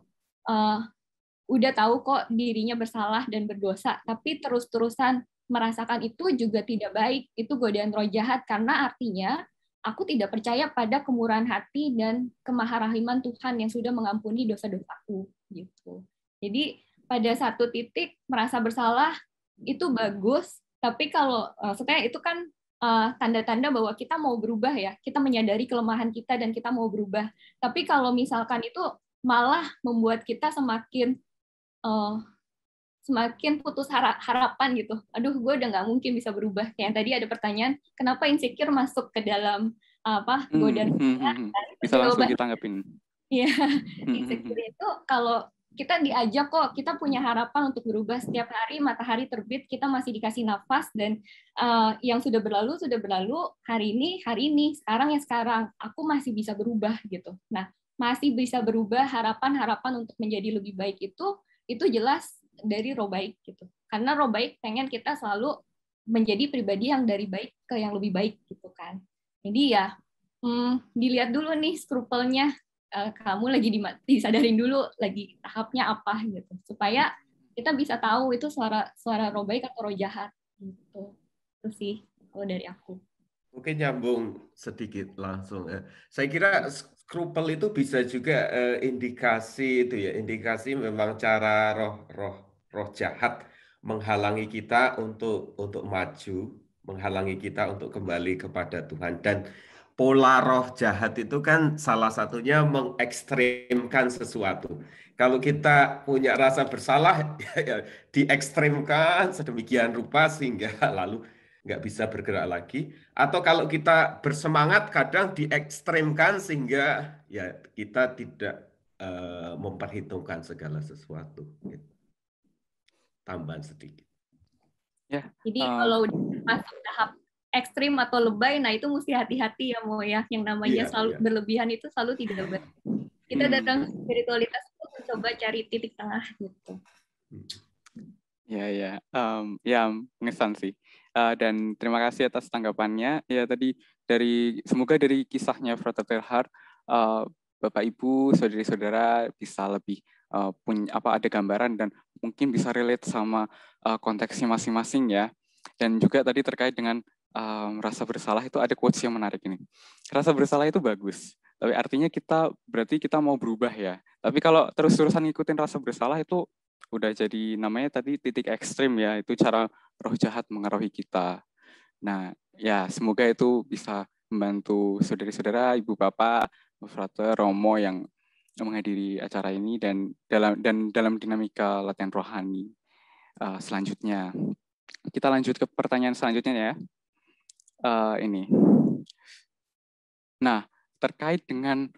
udah tahu kok dirinya bersalah dan berdosa, tapi terus-terusan merasakan itu juga tidak baik. Itu godaan roh jahat, karena artinya aku tidak percaya pada kemurahan hati dan kemaharahiman Tuhan yang sudah mengampuni dosa-dosaku gitu. Jadi pada satu titik merasa bersalah itu bagus, tapi kalau sebenarnya itu kan tanda-tanda bahwa kita mau berubah ya, kita menyadari kelemahan kita dan kita mau berubah. Tapi kalau misalkan itu malah membuat kita semakin putus harapan gitu. Aduh, gue udah nggak mungkin bisa berubah. Kayak tadi ada pertanyaan, kenapa insecure masuk ke dalam godaan? Bisa langsung ditanggapin. Iya, insecure itu kalau kita diajak kok, kita punya harapan untuk berubah. Setiap hari matahari terbit, kita masih dikasih nafas, dan yang sudah berlalu, hari ini, sekarang, aku masih bisa berubah gitu. Nah, masih bisa berubah, harapan untuk menjadi lebih baik itu jelas dari roh baik gitu. Karena roh baik pengen kita selalu menjadi pribadi yang dari baik ke yang lebih baik gitu kan. Jadi ya, dilihat dulu nih skrupelnya, kamu lagi disadarin dulu lagi tahapnya apa gitu, supaya kita bisa tahu itu suara roh baik atau roh jahat gitu. Itu sih kalau dari aku. Mungkin nyambung sedikit langsung. Saya kira skrupel itu bisa juga indikasi itu ya, indikasi memang cara roh jahat menghalangi kita untuk maju, menghalangi kita untuk kembali kepada Tuhan. Dan pola roh jahat itu kan salah satunya mengekstrimkan sesuatu. Kalau kita punya rasa bersalah, ya diekstrimkan sedemikian rupa sehingga lalu nggak bisa bergerak lagi. Atau kalau kita bersemangat, kadang diekstrimkan sehingga ya kita tidak memperhitungkan segala sesuatu. Gitu. Tambahan sedikit. Ya. Jadi kalau masuk tahap ekstrim atau lebay, nah itu mesti hati-hati ya Mo ya. Yang namanya selalu berlebihan itu selalu tidak baik. Kita datang spiritualitas itu mencoba cari titik tengah gitu. Ya, mengesan sih. Dan terima kasih atas tanggapannya. Ya tadi semoga dari kisahnya Frater Teilhard, Bapak Ibu, saudari-saudara bisa lebih ada gambaran dan mungkin bisa relate sama konteksnya masing-masing ya. Dan juga tadi terkait dengan rasa bersalah, itu ada quotes yang menarik ini. Rasa bersalah itu bagus, tapi artinya berarti kita mau berubah ya. Tapi kalau terus-terusan ngikutin rasa bersalah itu udah jadi namanya tadi titik ekstrim ya, itu cara roh jahat mengaruhi kita. Nah, ya semoga itu bisa membantu saudari-saudara, ibu bapak, Frater, Romo yang menghadiri acara ini dan dalam dinamika latihan rohani selanjutnya. Kita lanjut ke pertanyaan selanjutnya ya. Ini. Nah, terkait dengan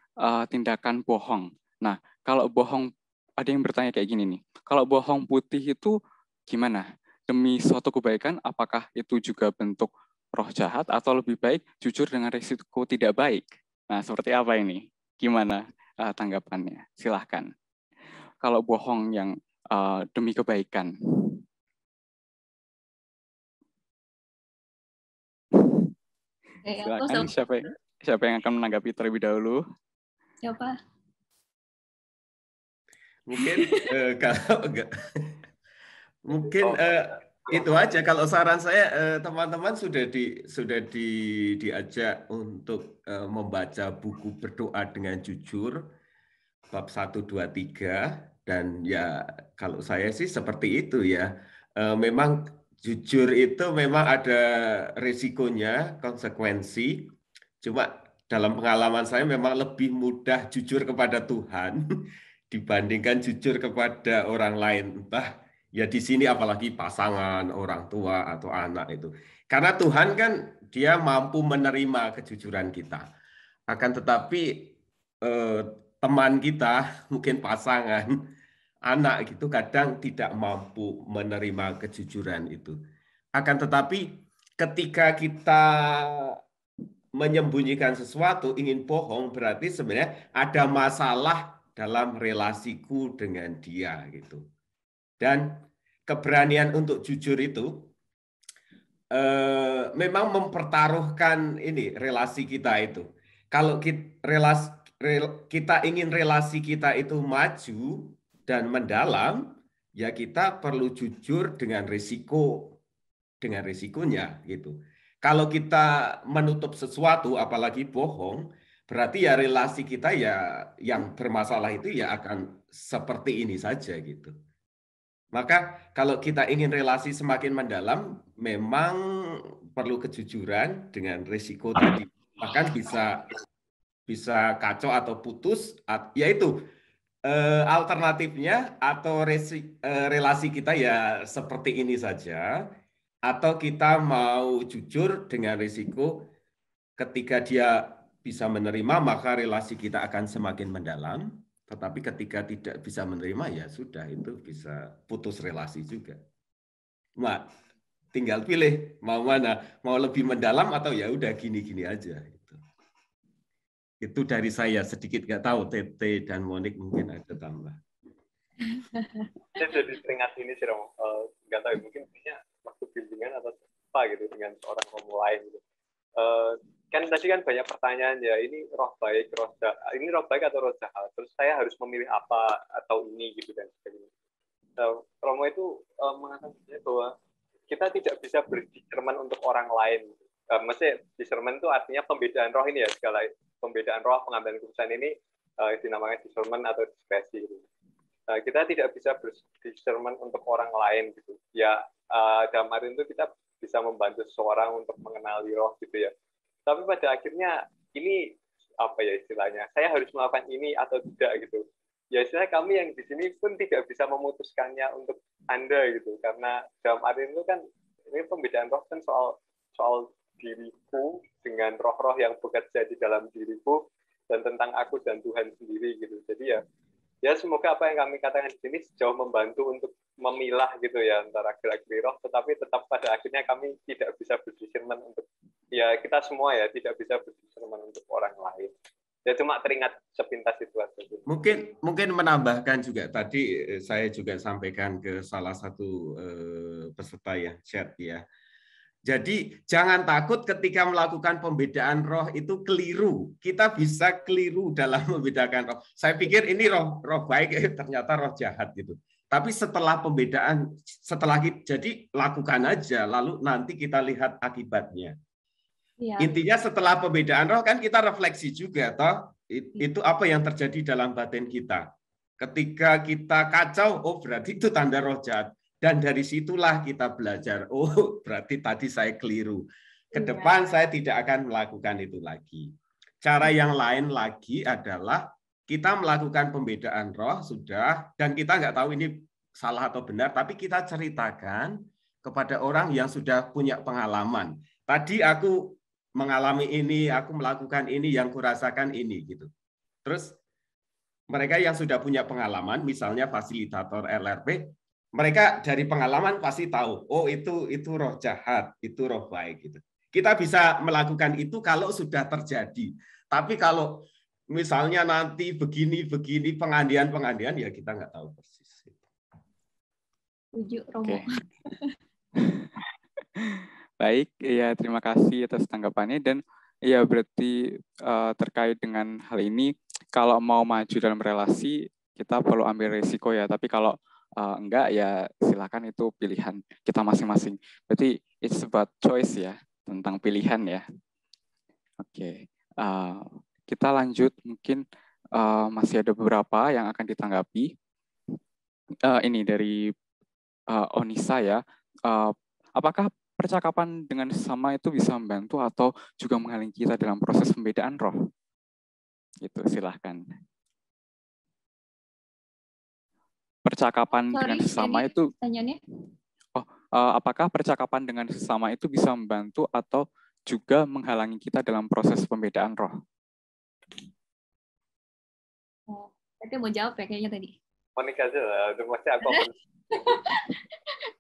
tindakan bohong. Nah, kalau bohong, ada yang bertanya kayak gini nih. Kalau bohong putih itu gimana? Demi suatu kebaikan, apakah itu juga bentuk roh jahat atau lebih baik jujur dengan risiko tidak baik? Nah, seperti apa ini? Gimana tanggapannya? Silahkan. Kalau bohong yang demi kebaikan. Silakan, siapa yang akan menanggapi terlebih dahulu? Siapa? Mungkin kalau enggak, mungkin itu aja. Kalau saran saya, teman-teman sudah diajak untuk membaca buku Berdoa dengan Jujur bab 1, 2, 3, dan ya kalau saya sih seperti itu ya. Memang jujur itu memang ada risikonya, konsekuensi. Cuma dalam pengalaman saya memang lebih mudah jujur kepada Tuhan dibandingkan jujur kepada orang lain. Entah ya di sini apalagi pasangan, orang tua atau anak itu. Karena Tuhan kan dia mampu menerima kejujuran kita. Akan tetapi teman kita, mungkin pasangan, anak gitu kadang tidak mampu menerima kejujuran itu. Akan tetapi ketika kita menyembunyikan sesuatu, ingin bohong, berarti sebenarnya ada masalah dalam relasiku dengan dia gitu. Dan keberanian untuk jujur itu memang mempertaruhkan ini relasi kita itu. Kalau kita ingin relasi kita itu maju dan mendalam, ya kita perlu jujur dengan risikonya gitu. Kalau kita menutup sesuatu, apalagi bohong, berarti ya relasi kita ya yang bermasalah itu ya akan seperti ini saja gitu. Maka kalau kita ingin relasi semakin mendalam, memang perlu kejujuran dengan risiko tadi. Bahkan bisa kacau atau putus, yaitu alternatifnya atau relasi kita ya seperti ini saja, atau kita mau jujur dengan risiko ketika dia bisa menerima maka relasi kita akan semakin mendalam, tetapi ketika tidak bisa menerima ya sudah, itu bisa putus relasi juga. Nah, tinggal pilih mau mana, mau lebih mendalam atau ya udah gini-gini aja. Itu dari saya sedikit, nggak tahu Tete dan Monik mungkin ada tambah. Saya jadi teringat ini sih, Romo. Nggak tahu, mungkin waktu bimbingan atau apa gitu dengan seorang Romo lain gitu. Kan tadi kan banyak pertanyaan ya, ini roh baik, ini roh baik atau roh jahat. Terus saya harus memilih apa atau ini gitu dan sebagainya. Romo itu mengatakan bahwa kita tidak bisa berdiscernment untuk orang lain. Maksudnya discernment itu artinya pembedaan roh ini ya, segala pembedaan roh, pengambilan keputusan ini dinamakan discernment atau diskresi gitu. Kita tidak bisa berdiscernment untuk orang lain gitu. Ya dalam arti itu kita bisa membantu seseorang untuk mengenali roh gitu ya. Tapi pada akhirnya ini apa ya istilahnya? Saya harus melakukan ini atau tidak gitu. Ya istilahnya kami yang di sini pun tidak bisa memutuskannya untuk Anda gitu. Karena dalam arti itu kan ini pembedaan roh kan soal diriku dengan roh-roh yang bekerja di dalam diriku dan tentang aku dan Tuhan sendiri gitu. Jadi ya semoga apa yang kami katakan di sini sejauh membantu untuk memilah gitu ya antara gerak-gerik roh, tetapi tetap pada akhirnya kami tidak bisa berdiscernment untuk ya kita semua ya tidak bisa berdiscernment untuk orang lain. Ya cuma teringat sepintas itu aja. Mungkin menambahkan juga tadi saya juga sampaikan ke salah satu peserta yang chat ya. Jadi jangan takut ketika melakukan pembedaan roh itu keliru. Kita bisa keliru dalam membedakan roh. Saya pikir ini roh baik, ternyata roh jahat gitu. Tapi setelah pembedaan, jadi lakukan aja, lalu nanti kita lihat akibatnya. Ya. Intinya setelah pembedaan roh kan kita refleksi juga, toh itu apa yang terjadi dalam batin kita. Ketika kita kacau, oh berarti itu tanda roh jahat. Dan dari situlah kita belajar, oh berarti tadi saya keliru. Ke depan saya tidak akan melakukan itu lagi. Cara yang lain lagi adalah kita melakukan pembedaan roh sudah, dan kita nggak tahu ini salah atau benar, tapi kita ceritakan kepada orang yang sudah punya pengalaman. Tadi aku mengalami ini, aku melakukan ini, yang kurasakan ini gitu. Terus mereka yang sudah punya pengalaman, misalnya fasilitator LRP, mereka dari pengalaman pasti tahu, oh itu roh jahat, itu roh baik gitu. Kita bisa melakukan itu kalau sudah terjadi. Tapi kalau misalnya nanti begini pengandian ya kita nggak tahu persis. Setuju, Romo. Okay. Baik, ya terima kasih atas tanggapannya, dan ya berarti terkait dengan hal ini, kalau mau maju dalam relasi kita perlu ambil risiko ya, tapi kalau enggak ya silakan, itu pilihan kita masing-masing. Berarti it's about choice ya, tentang pilihan ya. Oke, kita lanjut, mungkin masih ada beberapa yang akan ditanggapi. Ini dari Onisa ya, apakah percakapan dengan sesama itu bisa membantu atau juga menghalangi kita dalam proses pembedaan roh? Itu silahkan. Percakapan dengan sesama itu, apakah percakapan dengan sesama itu bisa membantu atau juga menghalangi kita dalam proses pembedaan roh? Berarti mau jawab ya kayaknya tadi. Monik aja lah, udah pasti aku.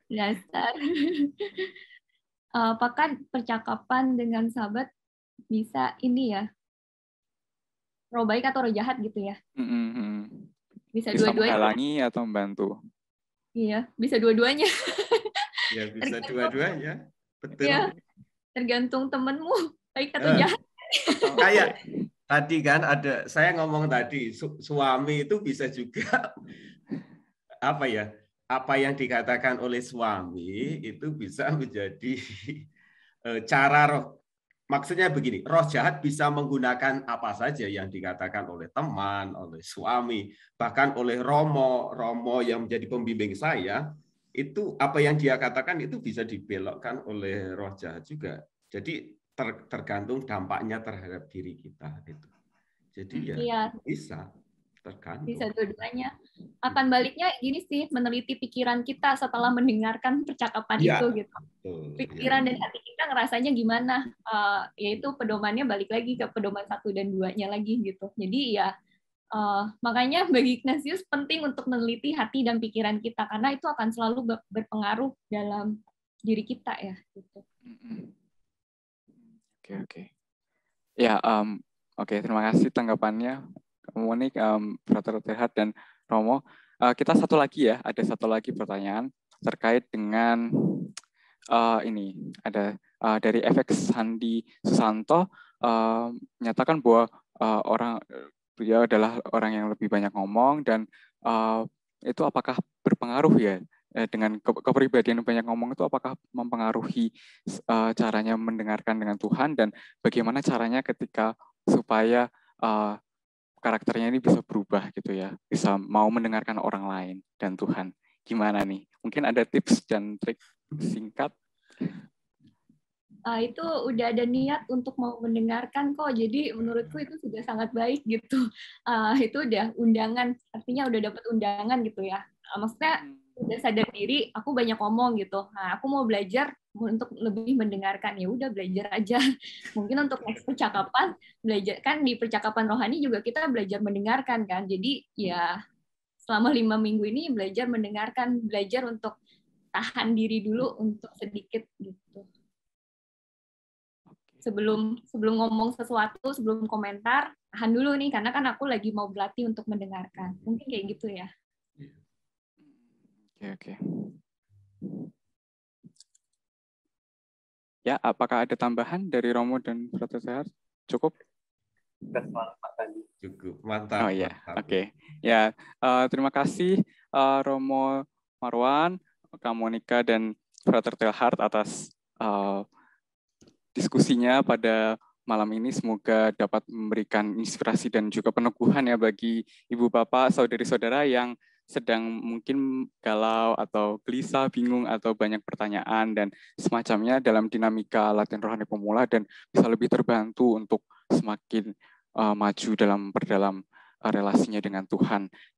Dasar. Apakah percakapan dengan sahabat bisa ini ya, roh baik atau roh jahat gitu ya. Bisa Bisa dua-duanya. menghalangi atau membantu. Iya, bisa dua-duanya. Ya bisa Tergantung. dua-duanya. Betul. Iya, tergantung temenmu baik atau Eh, jahat. Kayak tadi kan saya ngomong tadi suami itu bisa juga apa yang dikatakan oleh suami itu bisa menjadi cara roh. Maksudnya begini, roh jahat bisa menggunakan apa saja yang dikatakan oleh teman, oleh suami, bahkan oleh Romo yang menjadi pembimbing saya, itu apa yang dia katakan itu bisa dibelokkan oleh roh jahat juga. Jadi tergantung dampaknya terhadap diri kita itu. Jadi ya Iya, bisa tergantung. bisa dua-duanya. Akan baliknya gini sih, meneliti pikiran kita setelah mendengarkan percakapan Ya, itu gitu. betul, Pikiran ya. dan hati kita ngerasanya gimana, yaitu pedomannya balik lagi ke pedoman 1 dan 2-nya lagi gitu. Jadi ya makanya bagi Ignatius penting untuk meneliti hati dan pikiran kita karena itu akan selalu berpengaruh dalam diri kita ya gitu. Oke. Ya, oke, terima kasih tanggapannya Monik, Frater Terhat dan Romo. Kita satu lagi ya, ada satu lagi pertanyaan terkait dengan ini ada dari FX Sandi Susanto menyatakan bahwa beliau adalah orang yang lebih banyak ngomong dan itu apakah berpengaruh ya dengan kepribadian banyak ngomong itu apakah mempengaruhi caranya mendengarkan dengan Tuhan dan bagaimana caranya ketika supaya karakternya ini bisa berubah gitu ya, bisa mau mendengarkan orang lain dan Tuhan. Gimana nih? Mungkin ada tips dan trik singkat? Itu udah ada niat untuk mau mendengarkan kok, jadi menurutku itu sudah sangat baik gitu. Itu udah undangan, artinya udah dapat undangan gitu ya. Maksudnya udah sadar diri, aku banyak ngomong gitu. Nah, aku mau belajar untuk lebih mendengarkan, ya udah belajar aja. Mungkin untuk next percakapan, belajar kan di percakapan rohani juga kita belajar mendengarkan kan. Jadi ya selama 5 minggu ini belajar mendengarkan, belajar untuk tahan diri dulu untuk sedikit gitu. Sebelum ngomong sesuatu, sebelum komentar, tahan dulu nih, karena kan aku lagi mau berlatih untuk mendengarkan. Mungkin kayak gitu ya. Oke. Ya, apakah ada tambahan dari Romo dan Frater Terhat? Cukup? Cukup, mantap. Oh iya, oke. Ya, terima kasih Romo Marwan, Kak Monika, dan Frater Terhat atas diskusinya pada malam ini. Semoga dapat memberikan inspirasi dan juga peneguhan ya bagi ibu bapak, saudari-saudara yang sedang mungkin galau atau gelisah, bingung atau banyak pertanyaan dan semacamnya dalam dinamika latihan rohani pemula dan bisa lebih terbantu untuk semakin maju dalam relasinya dengan Tuhan.